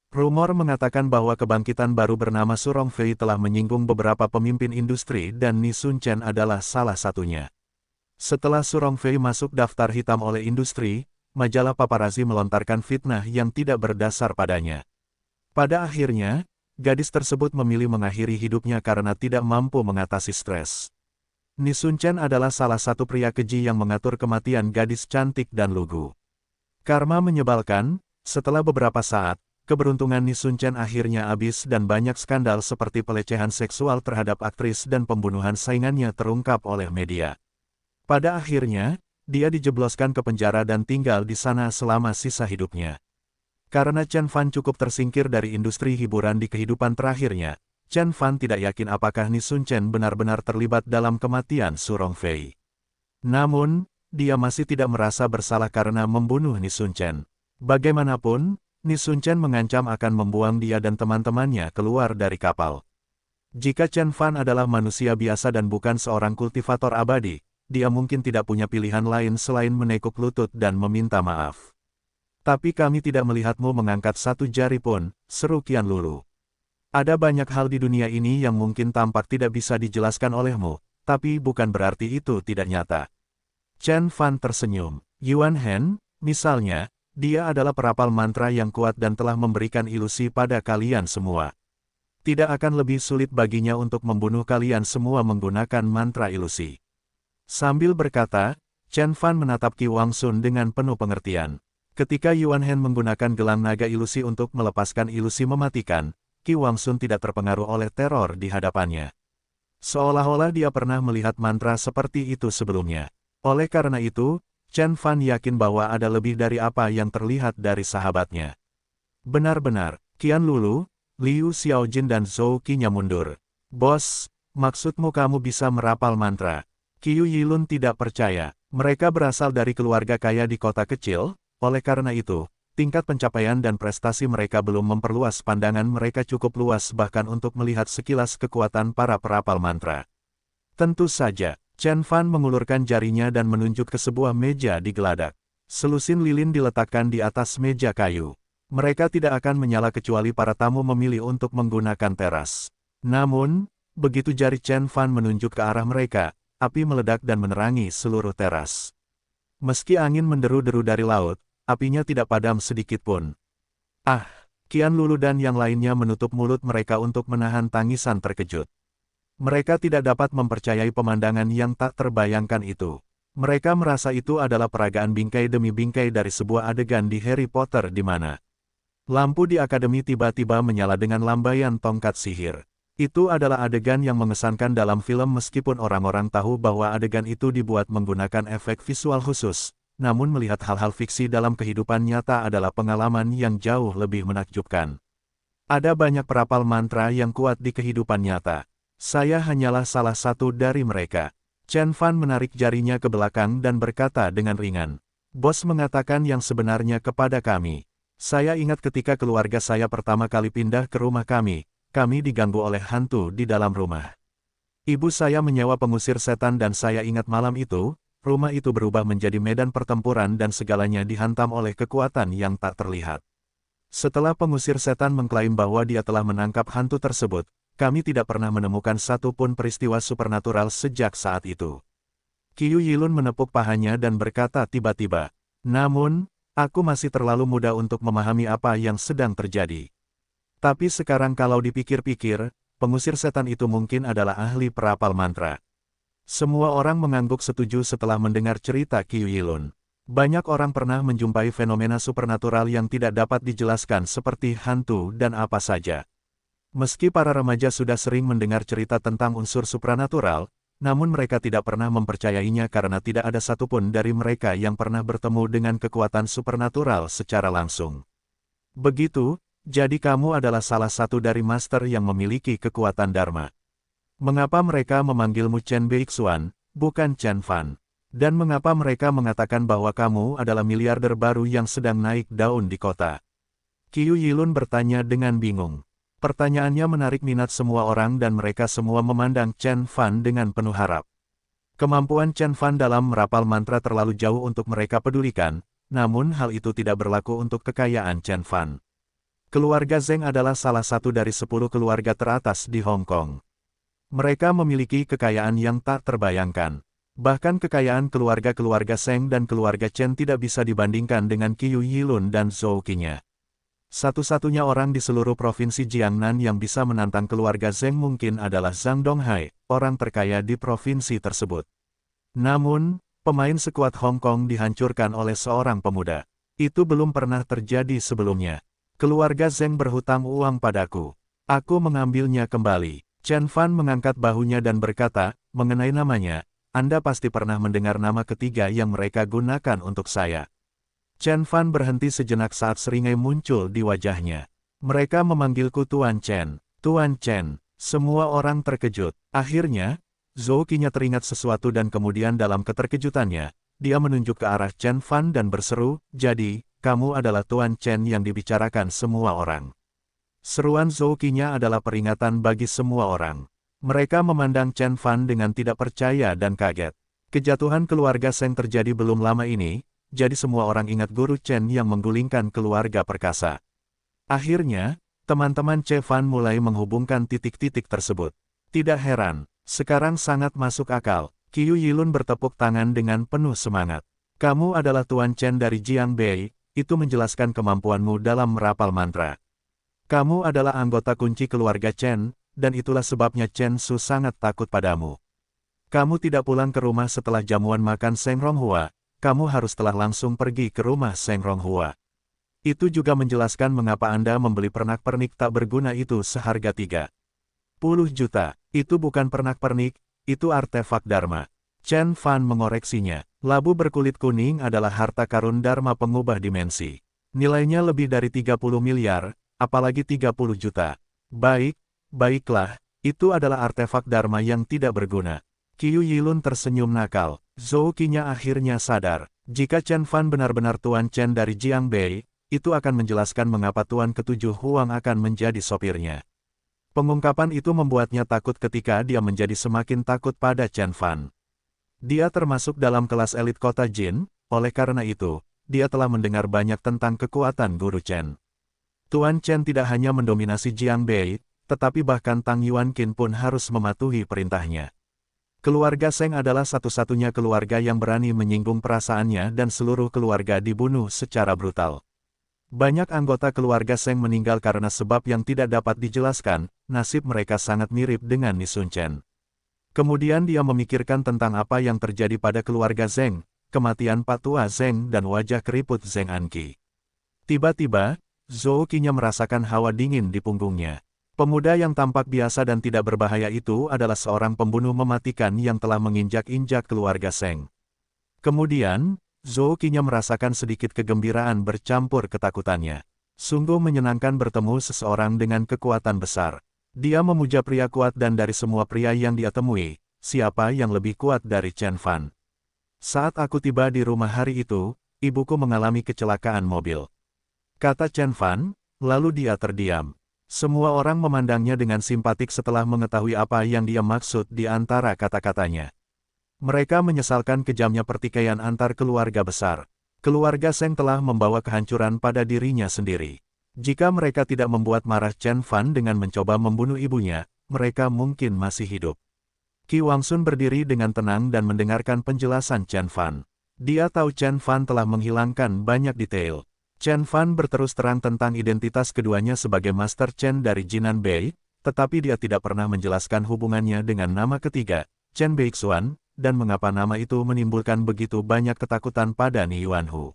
Rumor mengatakan bahwa kebangkitan baru bernama Surong Fei telah menyinggung beberapa pemimpin industri dan Ni Sun Chen adalah salah satunya. Setelah Surong Fei masuk daftar hitam oleh industri, majalah paparazi melontarkan fitnah yang tidak berdasar padanya. Pada akhirnya, gadis tersebut memilih mengakhiri hidupnya karena tidak mampu mengatasi stres. Ni Sun Chen adalah salah satu pria keji yang mengatur kematian gadis cantik dan lugu. Karma menyebalkan, setelah beberapa saat, keberuntungan Ni Sun Chen akhirnya habis dan banyak skandal seperti pelecehan seksual terhadap aktris dan pembunuhan saingannya terungkap oleh media. Pada akhirnya, dia dijebloskan ke penjara dan tinggal di sana selama sisa hidupnya. Karena Chen Fan cukup tersingkir dari industri hiburan di kehidupan terakhirnya, Chen Fan tidak yakin apakah Ni Sun Chen benar-benar terlibat dalam kematian Surong Fei. Namun, dia masih tidak merasa bersalah karena membunuh Ni Sun Chen. Bagaimanapun, Ni Sun Chen mengancam akan membuang dia dan teman-temannya keluar dari kapal. Jika Chen Fan adalah manusia biasa dan bukan seorang kultivator abadi, dia mungkin tidak punya pilihan lain selain menekuk lutut dan meminta maaf. Tapi kami tidak melihatmu mengangkat satu jari pun, seru Qian Lulu. Ada banyak hal di dunia ini yang mungkin tampak tidak bisa dijelaskan olehmu, tapi bukan berarti itu tidak nyata. Chen Fan tersenyum. Yuan Hen, misalnya, dia adalah perapal mantra yang kuat dan telah memberikan ilusi pada kalian semua. Tidak akan lebih sulit baginya untuk membunuh kalian semua menggunakan mantra ilusi. Sambil berkata, Chen Fan menatap Qi Wangsun dengan penuh pengertian. Ketika Yuan Hen menggunakan gelang naga ilusi untuk melepaskan ilusi mematikan, Qi Wangsun tidak terpengaruh oleh teror di hadapannya. Seolah-olah dia pernah melihat mantra seperti itu sebelumnya. Oleh karena itu, Chen Fan yakin bahwa ada lebih dari apa yang terlihat dari sahabatnya. Benar-benar, Qian Lulu, Liu Xiaojin dan Zhou Qinya mundur. Bos, maksudmu kamu bisa merapal mantra? Qiu Yilun tidak percaya. Mereka berasal dari keluarga kaya di kota kecil, oleh karena itu, tingkat pencapaian dan prestasi mereka belum memperluas pandangan mereka cukup luas bahkan untuk melihat sekilas kekuatan para perapal mantra. Tentu saja, Chen Fan mengulurkan jarinya dan menunjuk ke sebuah meja di geladak. Selusin lilin diletakkan di atas meja kayu. Mereka tidak akan menyala kecuali para tamu memilih untuk menggunakan teras. Namun, begitu jari Chen Fan menunjuk ke arah mereka, api meledak dan menerangi seluruh teras. Meski angin menderu-deru dari laut, apinya tidak padam sedikit pun. Ah, Qian Lulu dan yang lainnya menutup mulut mereka untuk menahan tangisan terkejut. Mereka tidak dapat mempercayai pemandangan yang tak terbayangkan itu. Mereka merasa itu adalah peragaan bingkai demi bingkai dari sebuah adegan di Harry Potter di mana lampu di akademi tiba-tiba menyala dengan lambaian tongkat sihir. Itu adalah adegan yang mengesankan dalam film meskipun orang-orang tahu bahwa adegan itu dibuat menggunakan efek visual khusus. Namun melihat hal-hal fiksi dalam kehidupan nyata adalah pengalaman yang jauh lebih menakjubkan. Ada banyak perapal mantra yang kuat di kehidupan nyata. Saya hanyalah salah satu dari mereka. Chen Fan menarik jarinya ke belakang dan berkata dengan ringan. Bos mengatakan yang sebenarnya kepada kami. Saya ingat ketika keluarga saya pertama kali pindah ke rumah kami diganggu oleh hantu di dalam rumah. Ibu saya menyewa pengusir setan dan saya ingat malam itu, rumah itu berubah menjadi medan pertempuran dan segalanya dihantam oleh kekuatan yang tak terlihat. Setelah pengusir setan mengklaim bahwa dia telah menangkap hantu tersebut, kami tidak pernah menemukan satu pun peristiwa supernatural sejak saat itu. Qiu Yilun menepuk pahanya dan berkata tiba-tiba, namun, aku masih terlalu muda untuk memahami apa yang sedang terjadi. Tapi sekarang kalau dipikir-pikir, pengusir setan itu mungkin adalah ahli perapal mantra. Semua orang mengangguk setuju setelah mendengar cerita Qiu Yilun. Banyak orang pernah menjumpai fenomena supernatural yang tidak dapat dijelaskan seperti hantu dan apa saja. Meski para remaja sudah sering mendengar cerita tentang unsur supranatural, namun mereka tidak pernah mempercayainya karena tidak ada satupun dari mereka yang pernah bertemu dengan kekuatan supernatural secara langsung. Begitu, jadi kamu adalah salah satu dari master yang memiliki kekuatan Dharma. Mengapa mereka memanggilmu Chen Beixuan, bukan Chen Fan? Dan mengapa mereka mengatakan bahwa kamu adalah miliarder baru yang sedang naik daun di kota? Qiu Yilun bertanya dengan bingung. Pertanyaannya menarik minat semua orang dan mereka semua memandang Chen Fan dengan penuh harap. Kemampuan Chen Fan dalam merapal mantra terlalu jauh untuk mereka pedulikan, namun hal itu tidak berlaku untuk kekayaan Chen Fan. Keluarga Zheng adalah salah satu dari 10 keluarga teratas di Hong Kong. Mereka memiliki kekayaan yang tak terbayangkan. Bahkan kekayaan keluarga-keluarga Zheng dan keluarga Chen tidak bisa dibandingkan dengan Qiu Yilun dan Zhou Qinya. Satu-satunya orang di seluruh provinsi Jiangnan yang bisa menantang keluarga Zheng mungkin adalah Zhang Donghai, orang terkaya di provinsi tersebut. Namun, pemain sekuat Hong Kong dihancurkan oleh seorang pemuda. Itu belum pernah terjadi sebelumnya. Keluarga Zheng berhutang uang padaku. Aku mengambilnya kembali. Chen Fan mengangkat bahunya dan berkata, mengenai namanya, Anda pasti pernah mendengar nama ketiga yang mereka gunakan untuk saya. Chen Fan berhenti sejenak saat seringai muncul di wajahnya. Mereka memanggilku Tuan Chen. Tuan Chen. Semua orang terkejut. Akhirnya, Zhou Qinya teringat sesuatu dan kemudian dalam keterkejutannya, dia menunjuk ke arah Chen Fan dan berseru, jadi, kamu adalah Tuan Chen yang dibicarakan semua orang. Seruan Zhou Qinya adalah peringatan bagi semua orang. Mereka memandang Chen Fan dengan tidak percaya dan kaget. Kejatuhan keluarga Zheng terjadi belum lama ini, jadi semua orang ingat guru Chen yang menggulingkan keluarga perkasa. Akhirnya, teman-teman Chen Fan mulai menghubungkan titik-titik tersebut. Tidak heran, sekarang sangat masuk akal. Qiu Yilun bertepuk tangan dengan penuh semangat. Kamu adalah Tuan Chen dari Jiangbei. Itu menjelaskan kemampuanmu dalam merapal mantra. Kamu adalah anggota kunci keluarga Chen, dan itulah sebabnya Chen Su sangat takut padamu. Kamu tidak pulang ke rumah setelah jamuan makan Seng Ronghua, kamu harus telah langsung pergi ke rumah Seng Ronghua. Itu juga menjelaskan mengapa Anda membeli pernak-pernik tak berguna itu seharga 30 juta. Itu bukan pernak-pernik, itu artefak Dharma. Chen Fan mengoreksinya. Labu berkulit kuning adalah harta karun Dharma pengubah dimensi. Nilainya lebih dari 30 miliar, apalagi 30 juta. Baiklah, itu adalah artefak Dharma yang tidak berguna. Qiu Yilun tersenyum nakal. Zhou Qinya akhirnya sadar. Jika Chen Fan benar-benar Tuan Chen dari Jiangbei, itu akan menjelaskan mengapa Tuan Ketujuh Huang akan menjadi sopirnya. Pengungkapan itu membuatnya takut ketika dia menjadi semakin takut pada Chen Fan. Dia termasuk dalam kelas elit kota Jin, oleh karena itu, dia telah mendengar banyak tentang kekuatan Guru Chen. Tuan Chen tidak hanya mendominasi Jiangbei, tetapi bahkan Tang Yuanqin pun harus mematuhi perintahnya. Keluarga Seng adalah satu-satunya keluarga yang berani menyinggung perasaannya dan seluruh keluarga dibunuh secara brutal. Banyak anggota keluarga Seng meninggal karena sebab yang tidak dapat dijelaskan, nasib mereka sangat mirip dengan Ni Sun Chen. Kemudian dia memikirkan tentang apa yang terjadi pada keluarga Zeng, kematian Pak Tua Zeng dan wajah keriput Zeng Anqi. Tiba-tiba, Zhou Qinya merasakan hawa dingin di punggungnya. Pemuda yang tampak biasa dan tidak berbahaya itu adalah seorang pembunuh mematikan yang telah menginjak-injak keluarga Seng. Kemudian, Zhou Qinya merasakan sedikit kegembiraan bercampur ketakutannya. Sungguh menyenangkan bertemu seseorang dengan kekuatan besar. Dia memuja pria kuat dan dari semua pria yang dia temui, siapa yang lebih kuat dari Chen Fan? Saat aku tiba di rumah hari itu, ibuku mengalami kecelakaan mobil. Kata Chen Fan, lalu dia terdiam. Semua orang memandangnya dengan simpatik setelah mengetahui apa yang dia maksud di antara kata-katanya. Mereka menyesalkan kejamnya pertikaian antar keluarga besar. Keluarga Seng telah membawa kehancuran pada dirinya sendiri. Jika mereka tidak membuat marah Chen Fan dengan mencoba membunuh ibunya, mereka mungkin masih hidup. Qi Wangsun berdiri dengan tenang dan mendengarkan penjelasan Chen Fan. Dia tahu Chen Fan telah menghilangkan banyak detail. Chen Fan berterus terang tentang identitas keduanya sebagai Master Chen dari Jinan Bei, tetapi dia tidak pernah menjelaskan hubungannya dengan nama ketiga, Chen Beixuan, dan mengapa nama itu menimbulkan begitu banyak ketakutan pada Ni Yuanhu.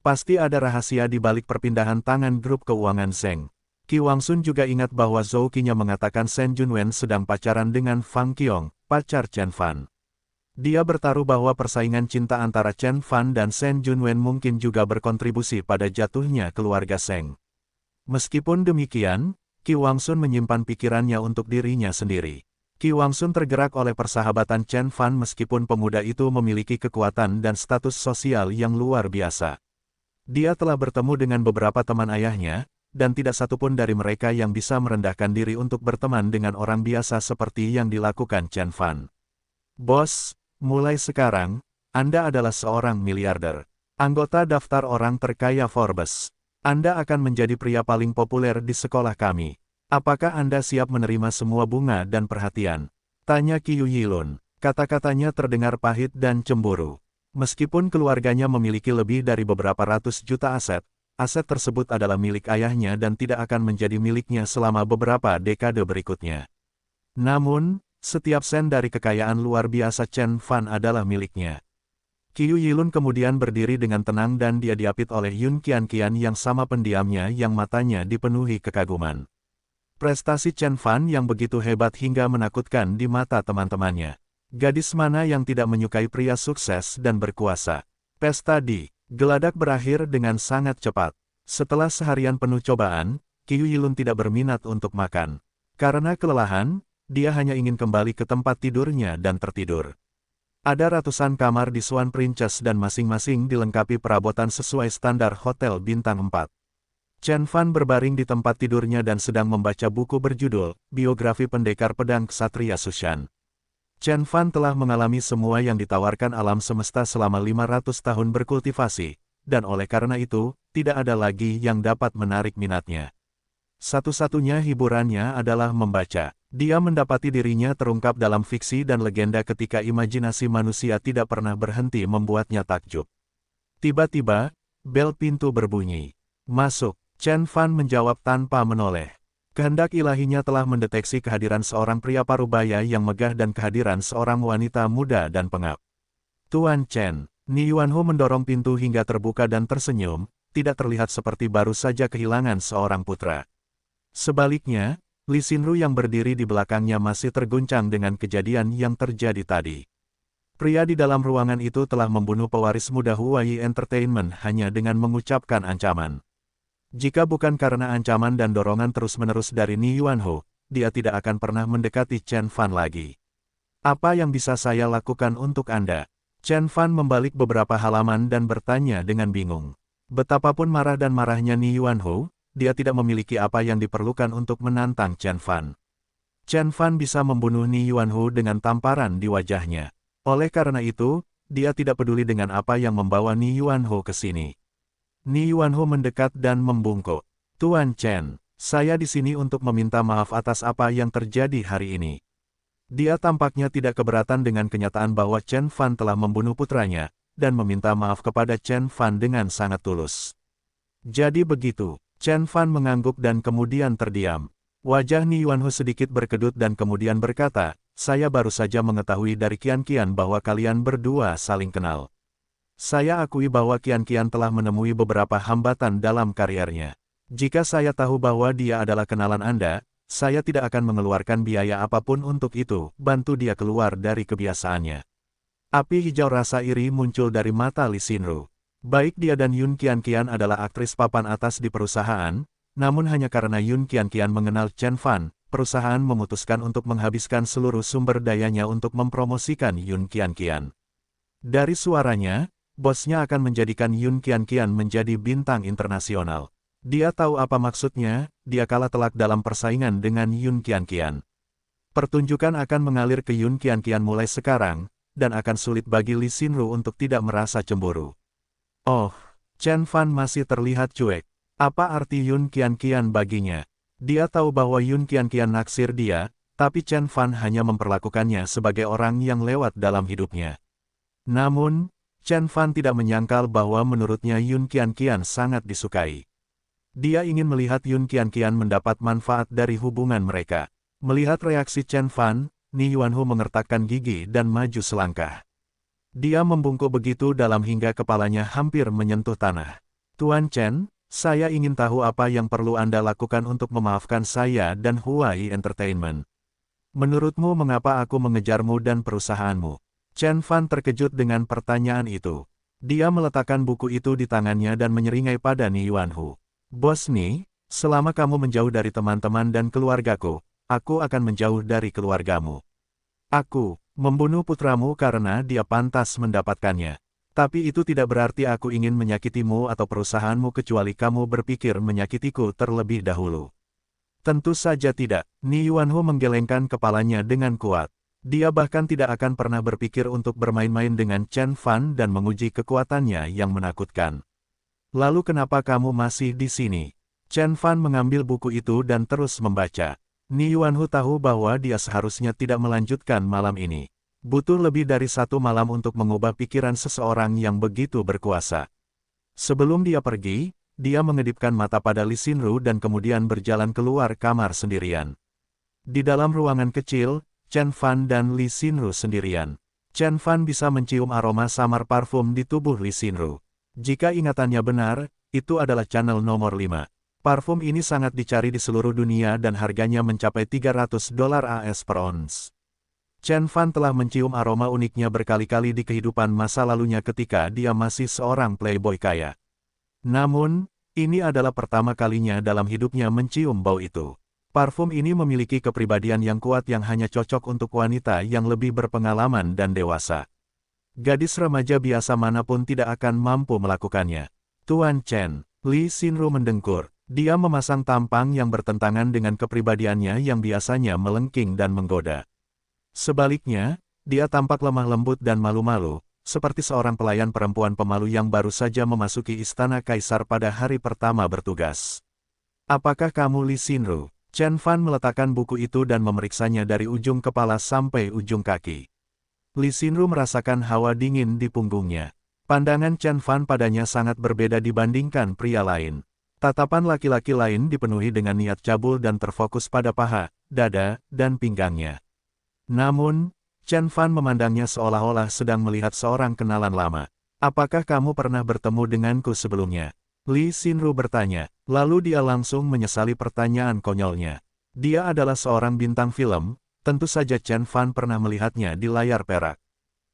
Pasti ada rahasia di balik perpindahan tangan grup keuangan Zeng. Qi Wangsun juga ingat bahwa Zhou Qinya mengatakan Shen Junwen sedang pacaran dengan Fang Qiong, pacar Chen Fan. Dia bertaruh bahwa persaingan cinta antara Chen Fan dan Shen Junwen mungkin juga berkontribusi pada jatuhnya keluarga Seng. Meskipun demikian, Qi Wangsun menyimpan pikirannya untuk dirinya sendiri. Qi Wangsun tergerak oleh persahabatan Chen Fan meskipun pemuda itu memiliki kekuatan dan status sosial yang luar biasa. Dia telah bertemu dengan beberapa teman ayahnya, dan tidak satupun dari mereka yang bisa merendahkan diri untuk berteman dengan orang biasa seperti yang dilakukan Chen Fan. Bos, mulai sekarang, Anda adalah seorang miliarder. Anggota daftar orang terkaya Forbes. Anda akan menjadi pria paling populer di sekolah kami. Apakah Anda siap menerima semua bunga dan perhatian? Tanya Qiu Yilun. Kata-katanya terdengar pahit dan cemburu. Meskipun keluarganya memiliki lebih dari beberapa ratus juta aset, aset tersebut adalah milik ayahnya dan tidak akan menjadi miliknya selama beberapa dekade berikutnya. Namun, setiap sen dari kekayaan luar biasa Chen Fan adalah miliknya. Qiu Yilun kemudian berdiri dengan tenang dan dia diapit oleh Yun Qianqian yang sama pendiamnya yang matanya dipenuhi kekaguman. Prestasi Chen Fan yang begitu hebat hingga menakutkan di mata teman-temannya. Gadis mana yang tidak menyukai pria sukses dan berkuasa? Pesta di Geladak berakhir dengan sangat cepat. Setelah seharian penuh cobaan, Qiu Yilun tidak berminat untuk makan. Karena kelelahan, dia hanya ingin kembali ke tempat tidurnya dan tertidur. Ada ratusan kamar di Swan Princess dan masing-masing dilengkapi perabotan sesuai standar hotel bintang 4. Chen Fan berbaring di tempat tidurnya dan sedang membaca buku berjudul Biografi Pendekar Pedang Ksatria Sushan. Chen Fan telah mengalami semua yang ditawarkan alam semesta selama 500 tahun berkultivasi, dan oleh karena itu, tidak ada lagi yang dapat menarik minatnya. Satu-satunya hiburannya adalah membaca. Dia mendapati dirinya terungkap dalam fiksi dan legenda ketika imajinasi manusia tidak pernah berhenti membuatnya takjub. Tiba-tiba, bel pintu berbunyi. Masuk, Chen Fan menjawab tanpa menoleh. Kehendak ilahinya telah mendeteksi kehadiran seorang pria parubaya yang megah dan kehadiran seorang wanita muda dan pengap. Tuan Chen, Ni Yuanho mendorong pintu hingga terbuka dan tersenyum, tidak terlihat seperti baru saja kehilangan seorang putra. Sebaliknya, Li Xinru yang berdiri di belakangnya masih terguncang dengan kejadian yang terjadi tadi. Pria di dalam ruangan itu telah membunuh pewaris muda Huai Entertainment hanya dengan mengucapkan ancaman. Jika bukan karena ancaman dan dorongan terus-menerus dari Ni Yuanho, dia tidak akan pernah mendekati Chen Fan lagi. Apa yang bisa saya lakukan untuk Anda? Chen Fan membalik beberapa halaman dan bertanya dengan bingung. Betapapun marah dan marahnya Ni Yuanho, dia tidak memiliki apa yang diperlukan untuk menantang Chen Fan. Chen Fan bisa membunuh Ni Yuanho dengan tamparan di wajahnya. Oleh karena itu, dia tidak peduli dengan apa yang membawa Ni Yuanho ke sini. Ni Yuanho mendekat dan membungkuk. Tuan Chen, saya di sini untuk meminta maaf atas apa yang terjadi hari ini. Dia tampaknya tidak keberatan dengan kenyataan bahwa Chen Fan telah membunuh putranya, dan meminta maaf kepada Chen Fan dengan sangat tulus. Jadi begitu, Chen Fan mengangguk dan kemudian terdiam. Wajah Ni Yuanho sedikit berkedut dan kemudian berkata, saya baru saja mengetahui dari Qian bahwa kalian berdua saling kenal. Saya akui bahwa Qian telah menemui beberapa hambatan dalam kariernya. Jika saya tahu bahwa dia adalah kenalan Anda, saya tidak akan mengeluarkan biaya apapun untuk itu, bantu dia keluar dari kebiasaannya. Api hijau rasa iri muncul dari mata Li Xinru. Baik dia dan Yun Qian adalah aktris papan atas di perusahaan, namun hanya karena Yun Qian mengenal Chen Fan, perusahaan memutuskan untuk menghabiskan seluruh sumber dayanya untuk mempromosikan Yun Qian. Dari suaranya, bosnya akan menjadikan Yun Qian menjadi bintang internasional. Dia tahu apa maksudnya, dia kalah telak dalam persaingan dengan Yun Qian. Pertunjukan akan mengalir ke Yun Qian mulai sekarang, dan akan sulit bagi Li Xinru untuk tidak merasa cemburu. Oh, Chen Fan masih terlihat cuek. Apa arti Yun Qian baginya? Dia tahu bahwa Yun Qian naksir dia, tapi Chen Fan hanya memperlakukannya sebagai orang yang lewat dalam hidupnya. Namun, Chen Fan tidak menyangkal bahwa menurutnya Yun Qian sangat disukai. Dia ingin melihat Yun Qian mendapat manfaat dari hubungan mereka. Melihat reaksi Chen Fan, Ni Yuanho mengertakkan gigi dan maju selangkah. Dia membungkuk begitu dalam hingga kepalanya hampir menyentuh tanah. Tuan Chen, saya ingin tahu apa yang perlu Anda lakukan untuk memaafkan saya dan Huai Entertainment. Menurutmu mengapa aku mengejarmu dan perusahaanmu? Chen Fan terkejut dengan pertanyaan itu. Dia meletakkan buku itu di tangannya dan menyeringai pada Ni Yuanho. Bos Ni, selama kamu menjauh dari teman-teman dan keluargaku, aku akan menjauh dari keluargamu. Aku membunuh putramu karena dia pantas mendapatkannya. Tapi itu tidak berarti aku ingin menyakitimu atau perusahaanmu kecuali kamu berpikir menyakitiku terlebih dahulu. Tentu saja tidak. Ni Yuanho menggelengkan kepalanya dengan kuat. Dia bahkan tidak akan pernah berpikir untuk bermain-main dengan Chen Fan dan menguji kekuatannya yang menakutkan. Lalu kenapa kamu masih di sini? Chen Fan mengambil buku itu dan terus membaca. Ni Yuanho tahu bahwa dia seharusnya tidak melanjutkan malam ini. Butuh lebih dari satu malam untuk mengubah pikiran seseorang yang begitu berkuasa. Sebelum dia pergi, dia mengedipkan mata pada Li Xinru dan kemudian berjalan keluar kamar sendirian. Di dalam ruangan kecil, Chen Fan dan Li Xinru sendirian. Chen Fan bisa mencium aroma samar parfum di tubuh Li Xinru. Jika ingatannya benar, itu adalah Chanel nomor 5. Parfum ini sangat dicari di seluruh dunia dan harganya mencapai $300 AS per ons. Chen Fan telah mencium aroma uniknya berkali-kali di kehidupan masa lalunya ketika dia masih seorang playboy kaya. Namun, ini adalah pertama kalinya dalam hidupnya mencium bau itu. Parfum ini memiliki kepribadian yang kuat yang hanya cocok untuk wanita yang lebih berpengalaman dan dewasa. Gadis remaja biasa manapun tidak akan mampu melakukannya. Tuan Chen, Li Xinru mendengkur. Dia memasang tampang yang bertentangan dengan kepribadiannya yang biasanya melengking dan menggoda. Sebaliknya, dia tampak lemah lembut dan malu-malu, seperti seorang pelayan perempuan pemalu yang baru saja memasuki istana kaisar pada hari pertama bertugas. Apakah kamu Li Xinru? Chen Fan meletakkan buku itu dan memeriksanya dari ujung kepala sampai ujung kaki. Li Xinru merasakan hawa dingin di punggungnya. Pandangan Chen Fan padanya sangat berbeda dibandingkan pria lain. Tatapan laki-laki lain dipenuhi dengan niat cabul dan terfokus pada paha, dada, dan pinggangnya. Namun, Chen Fan memandangnya seolah-olah sedang melihat seorang kenalan lama. Apakah kamu pernah bertemu denganku sebelumnya? Lee Xinru bertanya, lalu dia langsung menyesali pertanyaan konyolnya. Dia adalah seorang bintang film, tentu saja Chen Fan pernah melihatnya di layar perak.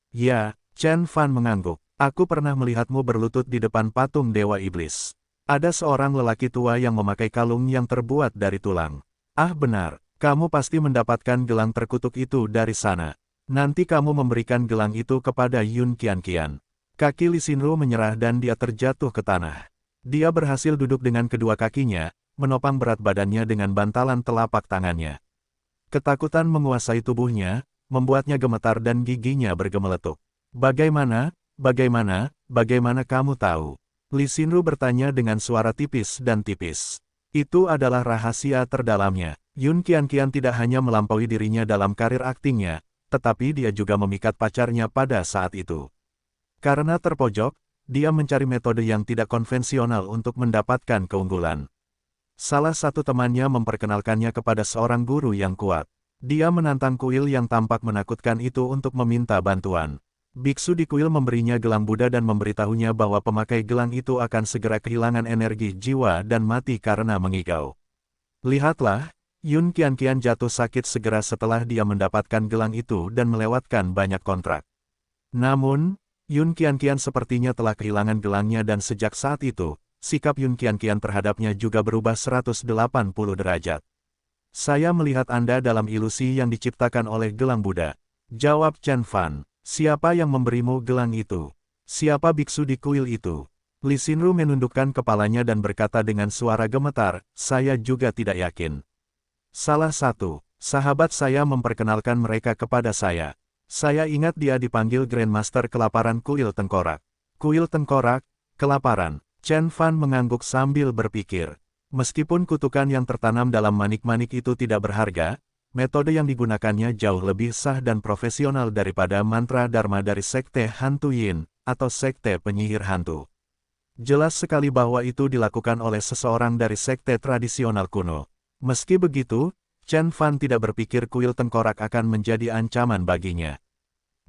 Ya, Chen Fan mengangguk. Aku pernah melihatmu berlutut di depan patung Dewa Iblis. Ada seorang lelaki tua yang memakai kalung yang terbuat dari tulang. Ah benar, kamu pasti mendapatkan gelang terkutuk itu dari sana. Nanti kamu memberikan gelang itu kepada Yun Qianqian. Kaki Lee Xinru menyerah dan dia terjatuh ke tanah. Dia berhasil duduk dengan kedua kakinya, menopang berat badannya dengan bantalan telapak tangannya. Ketakutan menguasai tubuhnya, membuatnya gemetar dan giginya bergemeletuk. Bagaimana kamu tahu? Lee Xinru bertanya dengan suara tipis dan tipis. Itu adalah rahasia terdalamnya. Yun Qianqian tidak hanya melampaui dirinya dalam karir aktingnya, tetapi dia juga memikat pacarnya pada saat itu. Karena terpojok, dia mencari metode yang tidak konvensional untuk mendapatkan keunggulan. Salah satu temannya memperkenalkannya kepada seorang guru yang kuat. Dia menantang kuil yang tampak menakutkan itu untuk meminta bantuan. Biksu di kuil memberinya gelang Buddha dan memberitahunya bahwa pemakai gelang itu akan segera kehilangan energi jiwa dan mati karena mengigau. Lihatlah, Yun Qianqian jatuh sakit segera setelah dia mendapatkan gelang itu dan melewatkan banyak kontrak. Namun, Yun Qianqian sepertinya telah kehilangan gelangnya dan sejak saat itu, sikap Yun Qianqian terhadapnya juga berubah 180 derajat. Saya melihat Anda dalam ilusi yang diciptakan oleh gelang Buddha. Jawab Chen Fan. Siapa yang memberimu gelang itu? Siapa biksu di kuil itu? Lee Xinru menundukkan kepalanya dan berkata dengan suara gemetar, saya juga tidak yakin. Salah satu, sahabat saya memperkenalkan mereka kepada saya. Saya ingat dia dipanggil Grandmaster Kelaparan Kuil Tengkorak. Kuil Tengkorak, kelaparan. Chen Fan mengangguk sambil berpikir. Meskipun kutukan yang tertanam dalam manik-manik itu tidak berharga, metode yang digunakannya jauh lebih sah dan profesional daripada mantra Dharma dari Sekte Hantu Yin, atau Sekte Penyihir Hantu. Jelas sekali bahwa itu dilakukan oleh seseorang dari sekte tradisional kuno. Meski begitu, Chen Fan tidak berpikir kuil tengkorak akan menjadi ancaman baginya.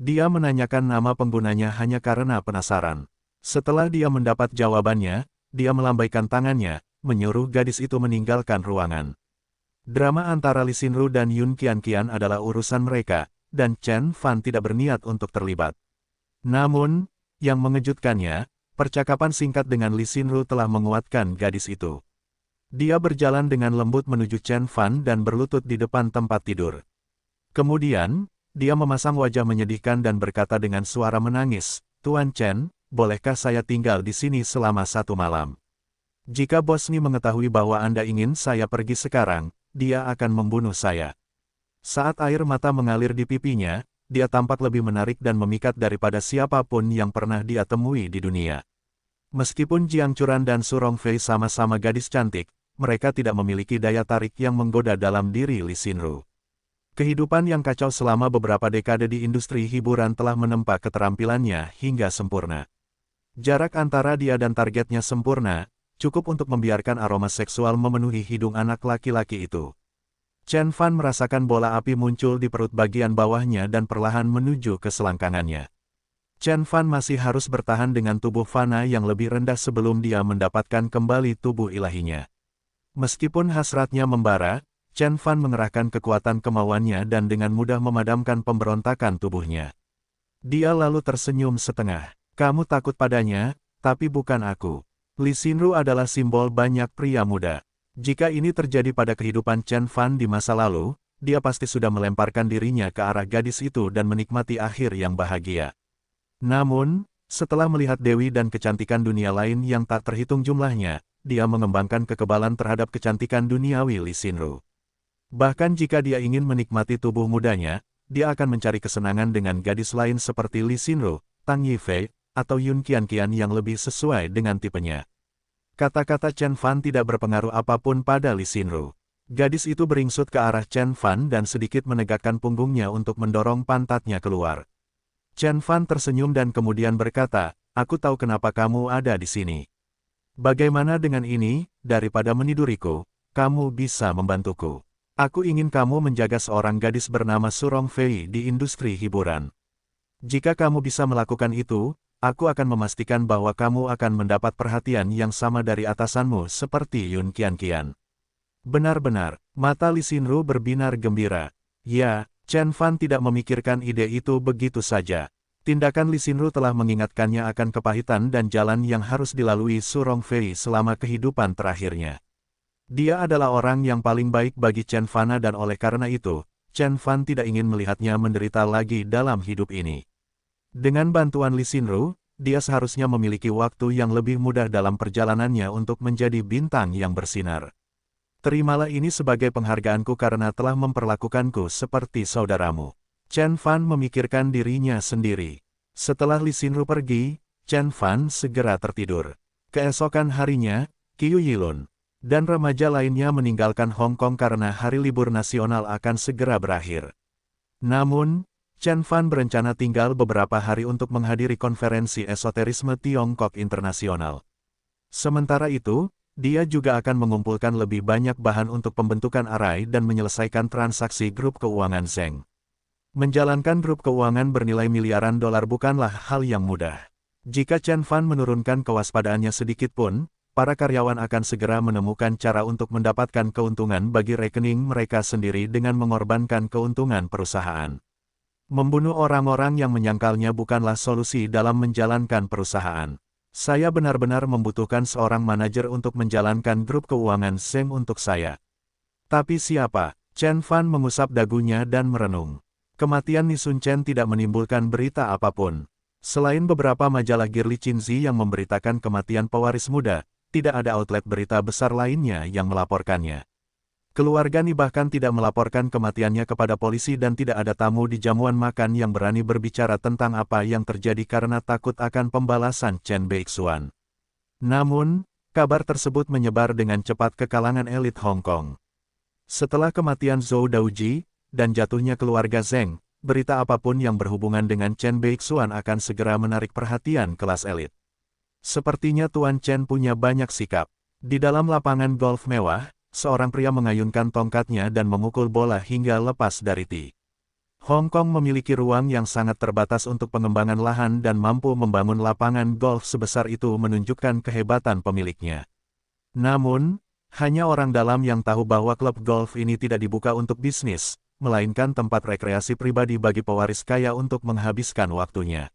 Dia menanyakan nama penggunanya hanya karena penasaran. Setelah dia mendapat jawabannya, dia melambaikan tangannya, menyuruh gadis itu meninggalkan ruangan. Drama antara Lee Xinru dan Yun Qianqian adalah urusan mereka, dan Chen Fan tidak berniat untuk terlibat. Namun, yang mengejutkannya, percakapan singkat dengan Lee Xinru telah menguatkan gadis itu. Dia berjalan dengan lembut menuju Chen Fan dan berlutut di depan tempat tidur. Kemudian, dia memasang wajah menyedihkan dan berkata dengan suara menangis, Tuan Chen, bolehkah saya tinggal di sini selama 1 malam? Jika Bosni mengetahui bahwa Anda ingin saya pergi sekarang, dia akan membunuh saya. Saat air mata mengalir di pipinya, dia tampak lebih menarik dan memikat daripada siapapun yang pernah dia temui di dunia. Meskipun Jiang Churan dan Su Rongfei sama-sama gadis cantik, mereka tidak memiliki daya tarik yang menggoda dalam diri Lee Xinru. Kehidupan yang kacau selama beberapa dekade di industri hiburan telah menempa keterampilannya hingga sempurna. Jarak antara dia dan targetnya sempurna, cukup untuk membiarkan aroma seksual memenuhi hidung anak laki-laki itu. Chen Fan merasakan bola api muncul di perut bagian bawahnya dan perlahan menuju ke selangkangannya. Chen Fan masih harus bertahan dengan tubuh fana yang lebih rendah sebelum dia mendapatkan kembali tubuh ilahinya. Meskipun hasratnya membara, Chen Fan mengerahkan kekuatan kemauannya dan dengan mudah memadamkan pemberontakan tubuhnya. Dia lalu tersenyum setengah. Kamu takut padanya, tapi bukan aku. Lee Xinru adalah simbol banyak pria muda. Jika ini terjadi pada kehidupan Chen Fan di masa lalu, dia pasti sudah melemparkan dirinya ke arah gadis itu dan menikmati akhir yang bahagia. Namun, setelah melihat Dewi dan kecantikan dunia lain yang tak terhitung jumlahnya, dia mengembangkan kekebalan terhadap kecantikan duniawi Lee Xinru. Bahkan jika dia ingin menikmati tubuh mudanya, dia akan mencari kesenangan dengan gadis lain seperti Lee Xinru, Tang Yifei, atau Yun Qianqian yang lebih sesuai dengan tipenya. Kata-kata Chen Fan tidak berpengaruh apapun pada Lee Xinru. Gadis itu beringsut ke arah Chen Fan dan sedikit menegakkan punggungnya untuk mendorong pantatnya keluar. Chen Fan tersenyum dan kemudian berkata, aku tahu kenapa kamu ada di sini. Bagaimana dengan ini, daripada meniduriku, kamu bisa membantuku. Aku ingin kamu menjaga seorang gadis bernama Su Rongfei di industri hiburan. Jika kamu bisa melakukan itu, aku akan memastikan bahwa kamu akan mendapat perhatian yang sama dari atasanmu seperti Yun Qianqian. Benar-benar, mata Lee Xinru berbinar gembira. Ya, Chen Fan tidak memikirkan ide itu begitu saja. Tindakan Lee Xinru telah mengingatkannya akan kepahitan dan jalan yang harus dilalui Su Rongfei selama kehidupan terakhirnya. Dia adalah orang yang paling baik bagi Chen Fan dan oleh karena itu, Chen Fan tidak ingin melihatnya menderita lagi dalam hidup ini. Dengan bantuan Lee Xinru, dia seharusnya memiliki waktu yang lebih mudah dalam perjalanannya untuk menjadi bintang yang bersinar. Terimalah ini sebagai penghargaanku karena telah memperlakukanku seperti saudaramu. Chen Fan memikirkan dirinya sendiri. Setelah Lee Xinru pergi, Chen Fan segera tertidur. Keesokan harinya, Qiu Yilun dan remaja lainnya meninggalkan Hong Kong karena hari libur nasional akan segera berakhir. Namun, Chen Fan berencana tinggal beberapa hari untuk menghadiri konferensi esoterisme Tiongkok Internasional. Sementara itu, dia juga akan mengumpulkan lebih banyak bahan untuk pembentukan arai dan menyelesaikan transaksi grup keuangan Zeng. Menjalankan grup keuangan bernilai miliaran dolar bukanlah hal yang mudah. Jika Chen Fan menurunkan kewaspadaannya sedikit pun, para karyawan akan segera menemukan cara untuk mendapatkan keuntungan bagi rekening mereka sendiri dengan mengorbankan keuntungan perusahaan. Membunuh orang-orang yang menyangkalnya bukanlah solusi dalam menjalankan perusahaan. Saya benar-benar membutuhkan seorang manajer untuk menjalankan grup keuangan Zeng untuk saya. Tapi siapa? Chen Fan mengusap dagunya dan merenung. Kematian Ni Sun Chen tidak menimbulkan berita apapun. Selain beberapa majalah Girly Cinzi yang memberitakan kematian pewaris muda, tidak ada outlet berita besar lainnya yang melaporkannya. Keluarga Ni bahkan tidak melaporkan kematiannya kepada polisi dan tidak ada tamu di jamuan makan yang berani berbicara tentang apa yang terjadi karena takut akan pembalasan Chen Beixuan. Namun, kabar tersebut menyebar dengan cepat ke kalangan elit Hong Kong. Setelah kematian Zhou Daoji dan jatuhnya keluarga Zeng, berita apapun yang berhubungan dengan Chen Beixuan akan segera menarik perhatian kelas elit. Sepertinya Tuan Chen punya banyak sikap. Di dalam lapangan golf mewah, seorang pria mengayunkan tongkatnya dan memukul bola hingga lepas dari tee. Hong Kong memiliki ruang yang sangat terbatas untuk pengembangan lahan dan mampu membangun lapangan golf sebesar itu menunjukkan kehebatan pemiliknya. Namun, hanya orang dalam yang tahu bahwa klub golf ini tidak dibuka untuk bisnis, melainkan tempat rekreasi pribadi bagi pewaris kaya untuk menghabiskan waktunya.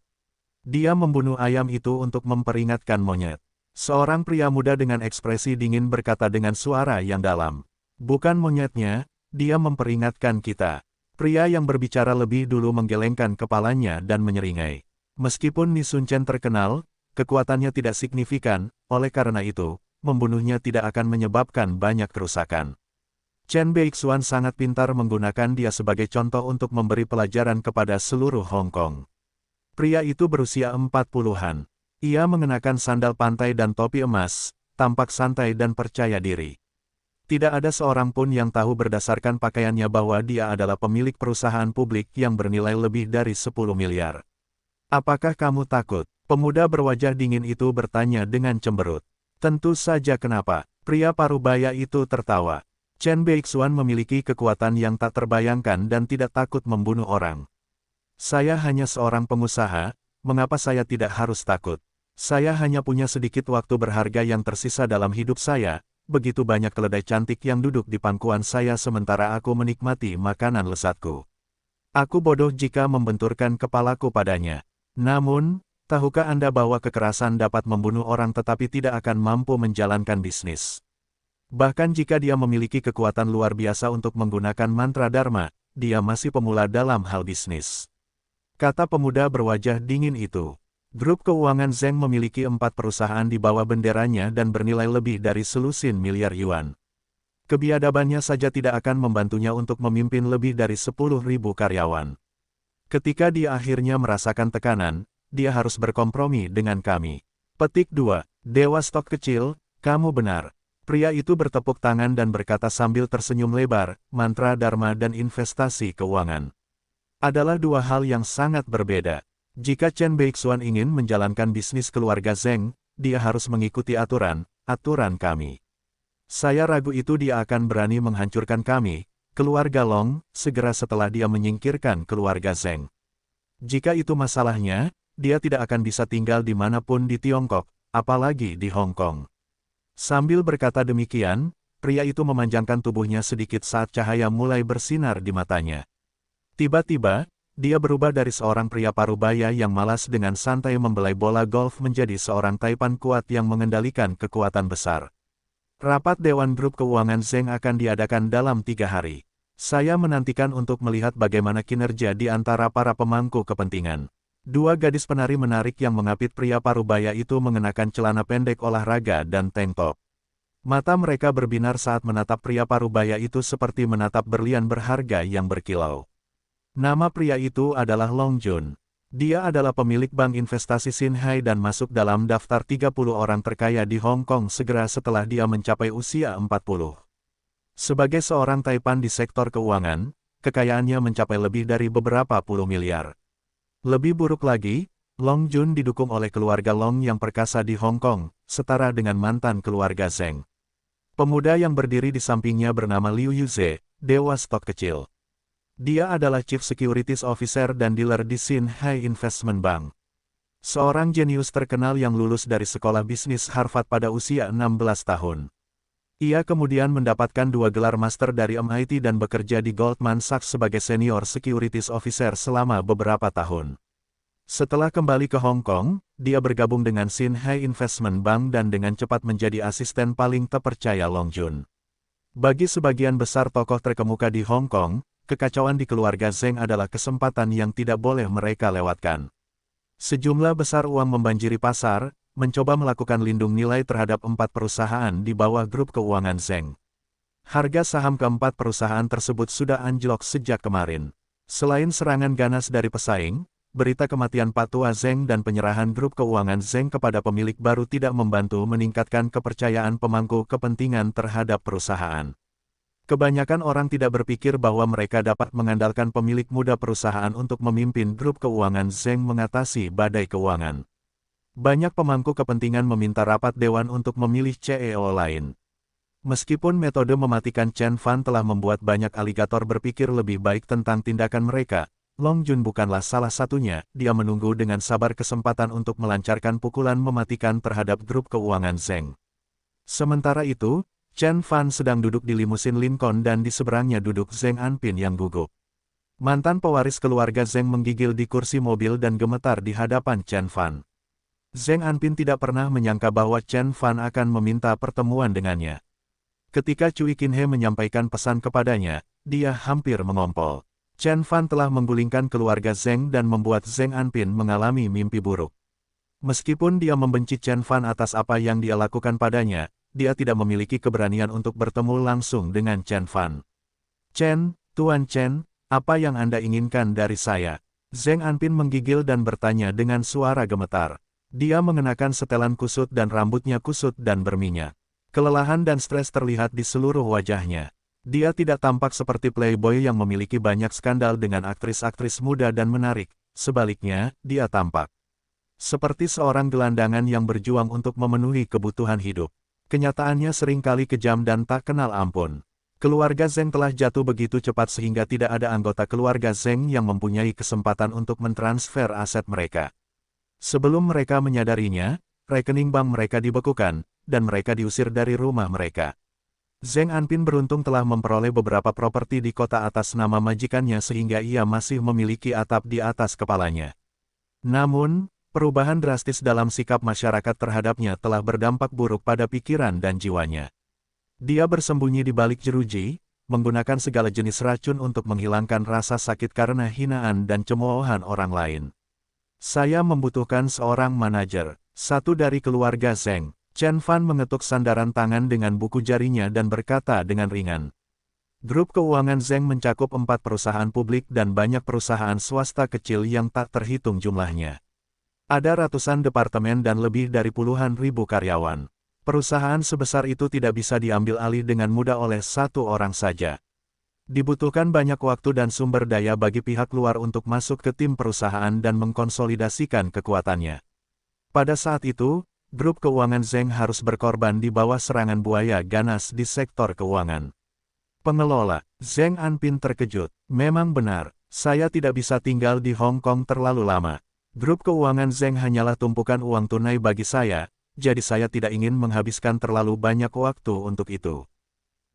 Dia membunuh ayam itu untuk memperingatkan monyet. Seorang pria muda dengan ekspresi dingin berkata dengan suara yang dalam. Bukan monyetnya, dia memperingatkan kita. Pria yang berbicara lebih dulu menggelengkan kepalanya dan menyeringai. Meskipun Ni Sun Chen terkenal, kekuatannya tidak signifikan, oleh karena itu, membunuhnya tidak akan menyebabkan banyak kerusakan. Chen Beixuan sangat pintar menggunakan dia sebagai contoh untuk memberi pelajaran kepada seluruh Hong Kong. Pria itu berusia 40-an. Ia mengenakan sandal pantai dan topi emas, tampak santai dan percaya diri. Tidak ada seorang pun yang tahu berdasarkan pakaiannya bahwa dia adalah pemilik perusahaan publik yang bernilai lebih dari 10 miliar. Apakah kamu takut? Pemuda berwajah dingin itu bertanya dengan cemberut. Tentu saja kenapa? Pria parubaya itu tertawa. Chen Beixuan memiliki kekuatan yang tak terbayangkan dan tidak takut membunuh orang. Saya hanya seorang pengusaha, mengapa saya tidak harus takut? Saya hanya punya sedikit waktu berharga yang tersisa dalam hidup saya, begitu banyak keledai cantik yang duduk di pangkuan saya sementara aku menikmati makanan lezatku. Aku bodoh jika membenturkan kepalaku padanya. Namun, tahukah Anda bahwa kekerasan dapat membunuh orang tetapi tidak akan mampu menjalankan bisnis? Bahkan jika dia memiliki kekuatan luar biasa untuk menggunakan mantra Dharma, dia masih pemula dalam hal bisnis. Kata pemuda berwajah dingin itu. Grup keuangan Zeng memiliki 4 perusahaan di bawah benderanya dan bernilai lebih dari selusin miliar yuan. Kebiadabannya saja tidak akan membantunya untuk memimpin lebih dari 10.000 karyawan. Ketika dia akhirnya merasakan tekanan, dia harus berkompromi dengan kami. Petik 2. Dewa stok kecil, kamu benar. Pria itu bertepuk tangan dan berkata sambil tersenyum lebar, mantra Dharma dan investasi keuangan adalah dua hal yang sangat berbeda. Jika Chen Beixuan ingin menjalankan bisnis keluarga Zeng, dia harus mengikuti aturan kami. Saya ragu itu dia akan berani menghancurkan kami, keluarga Long, segera setelah dia menyingkirkan keluarga Zeng. Jika itu masalahnya, dia tidak akan bisa tinggal di manapun di Tiongkok, apalagi di Hong Kong. Sambil berkata demikian, pria itu memanjangkan tubuhnya sedikit saat cahaya mulai bersinar di matanya. Tiba-tiba, dia berubah dari seorang pria parubaya yang malas dengan santai membelai bola golf menjadi seorang taipan kuat yang mengendalikan kekuatan besar. Rapat Dewan Grup Keuangan Zeng akan diadakan dalam 3 hari. Saya menantikan untuk melihat bagaimana kinerja di antara para pemangku kepentingan. Dua gadis penari menarik yang mengapit pria parubaya itu mengenakan celana pendek olahraga dan tank top. Mata mereka berbinar saat menatap pria parubaya itu seperti menatap berlian berharga yang berkilau. Nama pria itu adalah Long Jun. Dia adalah pemilik bank investasi Sinhai dan masuk dalam daftar 30 orang terkaya di Hong Kong segera setelah dia mencapai usia 40. Sebagai seorang taipan di sektor keuangan, kekayaannya mencapai lebih dari beberapa puluh miliar. Lebih buruk lagi, Long Jun didukung oleh keluarga Long yang perkasa di Hong Kong, setara dengan mantan keluarga Zeng. Pemuda yang berdiri di sampingnya bernama Liu Yuze, dewa stok kecil. Dia adalah Chief Securities Officer dan dealer di Sinhai Investment Bank. Seorang jenius terkenal yang lulus dari sekolah bisnis Harvard pada usia 16 tahun. Ia kemudian mendapatkan 2 gelar master dari MIT dan bekerja di Goldman Sachs sebagai Senior Securities Officer selama beberapa tahun. Setelah kembali ke Hong Kong, dia bergabung dengan Sinhai Investment Bank dan dengan cepat menjadi asisten paling terpercaya Long Jun. Bagi sebagian besar tokoh terkemuka di Hong Kong, kekacauan di keluarga Zeng adalah kesempatan yang tidak boleh mereka lewatkan. Sejumlah besar uang membanjiri pasar, mencoba melakukan lindung nilai terhadap 4 perusahaan di bawah grup keuangan Zeng. Harga saham keempat perusahaan tersebut sudah anjlok sejak kemarin. Selain serangan ganas dari pesaing, berita kematian Patua Zeng dan penyerahan grup keuangan Zeng kepada pemilik baru tidak membantu meningkatkan kepercayaan pemangku kepentingan terhadap perusahaan. Kebanyakan orang tidak berpikir bahwa mereka dapat mengandalkan pemilik muda perusahaan untuk memimpin grup keuangan Zeng mengatasi badai keuangan. Banyak pemangku kepentingan meminta rapat dewan untuk memilih CEO lain. Meskipun metode mematikan Chen Fan telah membuat banyak aligator berpikir lebih baik tentang tindakan mereka, Long Jun bukanlah salah satunya. Dia menunggu dengan sabar kesempatan untuk melancarkan pukulan mematikan terhadap grup keuangan Zeng. Sementara itu, Chen Fan sedang duduk di limusin Lincoln dan di seberangnya duduk Zeng Anpin yang gugup. Mantan pewaris keluarga Zeng menggigil di kursi mobil dan gemetar di hadapan Chen Fan. Zeng Anpin tidak pernah menyangka bahwa Chen Fan akan meminta pertemuan dengannya. Ketika Cui Qinhe menyampaikan pesan kepadanya, dia hampir mengompol. Chen Fan telah menggulingkan keluarga Zeng dan membuat Zeng Anpin mengalami mimpi buruk. Meskipun dia membenci Chen Fan atas apa yang dia lakukan padanya, dia tidak memiliki keberanian untuk bertemu langsung dengan Chen Fan. Tuan Chen, apa yang Anda inginkan dari saya?" Zeng Anpin menggigil dan bertanya dengan suara gemetar. Dia mengenakan setelan kusut dan rambutnya kusut dan berminyak. Kelelahan dan stres terlihat di seluruh wajahnya. Dia tidak tampak seperti playboy yang memiliki banyak skandal dengan aktris-aktris muda dan menarik. Sebaliknya, dia tampak seperti seorang gelandangan yang berjuang untuk memenuhi kebutuhan hidup. Kenyataannya seringkali kejam dan tak kenal ampun. Keluarga Zeng telah jatuh begitu cepat sehingga tidak ada anggota keluarga Zeng yang mempunyai kesempatan untuk mentransfer aset mereka. Sebelum mereka menyadarinya, rekening bank mereka dibekukan, dan mereka diusir dari rumah mereka. Zeng Anpin beruntung telah memperoleh beberapa properti di kota atas nama majikannya sehingga ia masih memiliki atap di atas kepalanya. Namun, perubahan drastis dalam sikap masyarakat terhadapnya telah berdampak buruk pada pikiran dan jiwanya. Dia bersembunyi di balik jeruji, menggunakan segala jenis racun untuk menghilangkan rasa sakit karena hinaan dan cemoohan orang lain. "Saya membutuhkan seorang manajer," satu dari keluarga Zeng. Chen Fan mengetuk sandaran tangan dengan buku jarinya dan berkata dengan ringan. Grup keuangan Zeng mencakup 4 perusahaan publik dan banyak perusahaan swasta kecil yang tak terhitung jumlahnya. Ada ratusan departemen dan lebih dari puluhan ribu karyawan. Perusahaan sebesar itu tidak bisa diambil alih dengan mudah oleh satu orang saja. Dibutuhkan banyak waktu dan sumber daya bagi pihak luar untuk masuk ke tim perusahaan dan mengkonsolidasikan kekuatannya. Pada saat itu, grup keuangan Zeng harus berkorban di bawah serangan buaya ganas di sektor keuangan. Pengelola, Zeng Anpin terkejut. "Memang benar, saya tidak bisa tinggal di Hong Kong terlalu lama." Grup keuangan Zeng hanyalah tumpukan uang tunai bagi saya, jadi saya tidak ingin menghabiskan terlalu banyak waktu untuk itu.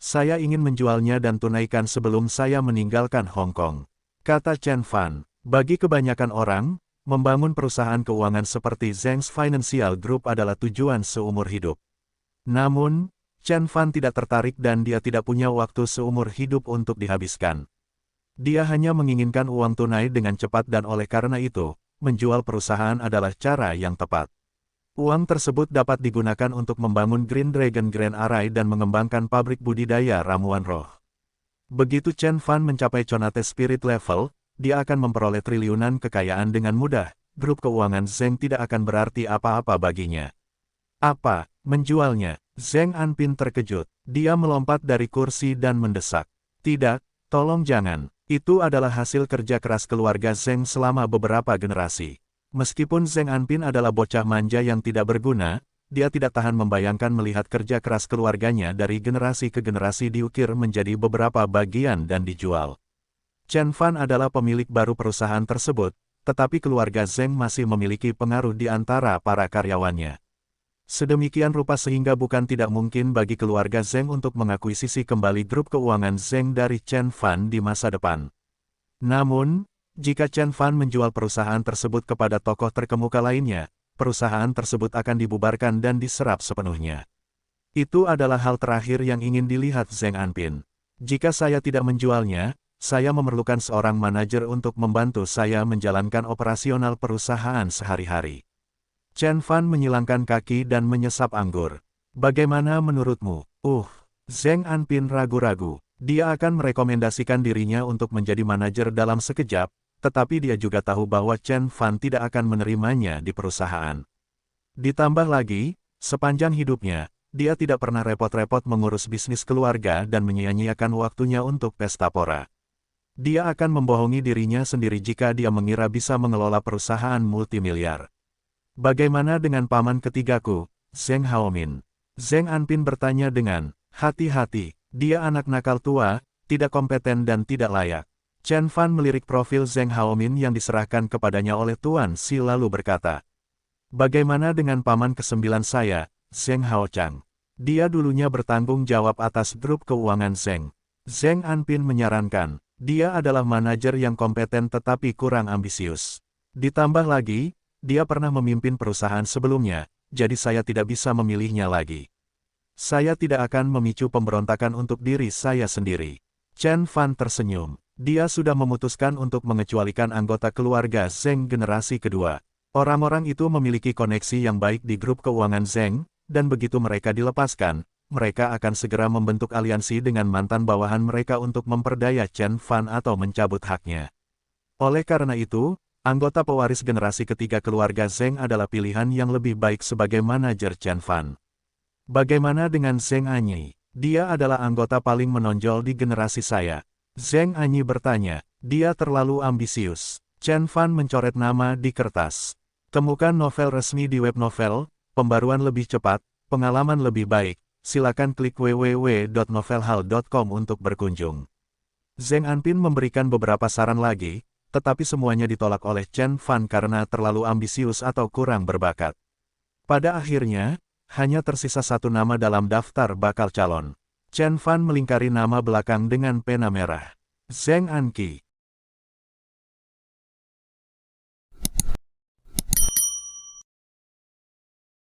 Saya ingin menjualnya dan tunaikan sebelum saya meninggalkan Hong Kong. Kata Chen Fan, bagi kebanyakan orang, membangun perusahaan keuangan seperti Zeng's Financial Group adalah tujuan seumur hidup. Namun, Chen Fan tidak tertarik dan dia tidak punya waktu seumur hidup untuk dihabiskan. Dia hanya menginginkan uang tunai dengan cepat dan oleh karena itu, menjual perusahaan adalah cara yang tepat. Uang tersebut dapat digunakan untuk membangun Green Dragon Grand Array dan mengembangkan pabrik budidaya ramuan roh. Begitu Chen Fan mencapai Conate Spirit level, dia akan memperoleh triliunan kekayaan dengan mudah. Grup keuangan Zeng tidak akan berarti apa-apa baginya. Apa? Menjualnya? Zeng Anpin terkejut. Dia melompat dari kursi dan mendesak. Tidak, tolong jangan. Itu adalah hasil kerja keras keluarga Zeng selama beberapa generasi. Meskipun Zeng Anpin adalah bocah manja yang tidak berguna, dia tidak tahan membayangkan melihat kerja keras keluarganya dari generasi ke generasi diukir menjadi beberapa bagian dan dijual. Chen Fan adalah pemilik baru perusahaan tersebut, tetapi keluarga Zeng masih memiliki pengaruh di antara para karyawannya. Sedemikian rupa sehingga bukan tidak mungkin bagi keluarga Zeng untuk mengakuisisi kembali grup keuangan Zeng dari Chen Fan di masa depan. Namun, jika Chen Fan menjual perusahaan tersebut kepada tokoh terkemuka lainnya, perusahaan tersebut akan dibubarkan dan diserap sepenuhnya. Itu adalah hal terakhir yang ingin dilihat Zeng Anpin. Jika saya tidak menjualnya, saya memerlukan seorang manajer untuk membantu saya menjalankan operasional perusahaan sehari-hari. Chen Fan menyilangkan kaki dan menyesap anggur. Bagaimana menurutmu? Zeng Anpin ragu-ragu. Dia akan merekomendasikan dirinya untuk menjadi manajer dalam sekejap, tetapi dia juga tahu bahwa Chen Fan tidak akan menerimanya di perusahaan. Ditambah lagi, sepanjang hidupnya, dia tidak pernah repot-repot mengurus bisnis keluarga dan menyia-nyiakan waktunya untuk pesta pora. Dia akan membohongi dirinya sendiri jika dia mengira bisa mengelola perusahaan multimiliar. Bagaimana dengan paman ketigaku, Zeng Haomin? Zeng Anpin bertanya dengan hati-hati. Dia anak nakal tua, tidak kompeten dan tidak layak. Chen Fan melirik profil Zeng Haomin yang diserahkan kepadanya oleh Tuan Si lalu berkata, bagaimana dengan paman kesembilan saya, Zeng Haochang? Dia dulunya bertanggung jawab atas grup keuangan Zeng. Zeng Anpin menyarankan, dia adalah manajer yang kompeten tetapi kurang ambisius. Ditambah lagi, dia pernah memimpin perusahaan sebelumnya, jadi saya tidak bisa memilihnya lagi. Saya tidak akan memicu pemberontakan untuk diri saya sendiri. Chen Fan tersenyum. Dia sudah memutuskan untuk mengecualikan anggota keluarga Zeng generasi kedua. Orang-orang itu memiliki koneksi yang baik di grup keuangan Zeng, dan begitu mereka dilepaskan, mereka akan segera membentuk aliansi dengan mantan bawahan mereka untuk memperdaya Chen Fan atau mencabut haknya. Oleh karena itu, anggota pewaris generasi ketiga keluarga Zeng adalah pilihan yang lebih baik sebagai manajer Chen Fan. Bagaimana dengan Zeng Anyi? Dia adalah anggota paling menonjol di generasi saya. Zeng Anyi bertanya, dia terlalu ambisius. Chen Fan mencoret nama di kertas. Temukan novel resmi di web novel, pembaruan lebih cepat, pengalaman lebih baik. Silakan klik www.novelhal.com untuk berkunjung. Zeng Anpin memberikan beberapa saran lagi, tetapi semuanya ditolak oleh Chen Fan karena terlalu ambisius atau kurang berbakat. Pada akhirnya, hanya tersisa satu nama dalam daftar bakal calon. Chen Fan melingkari nama belakang dengan pena merah. Zeng Anqi.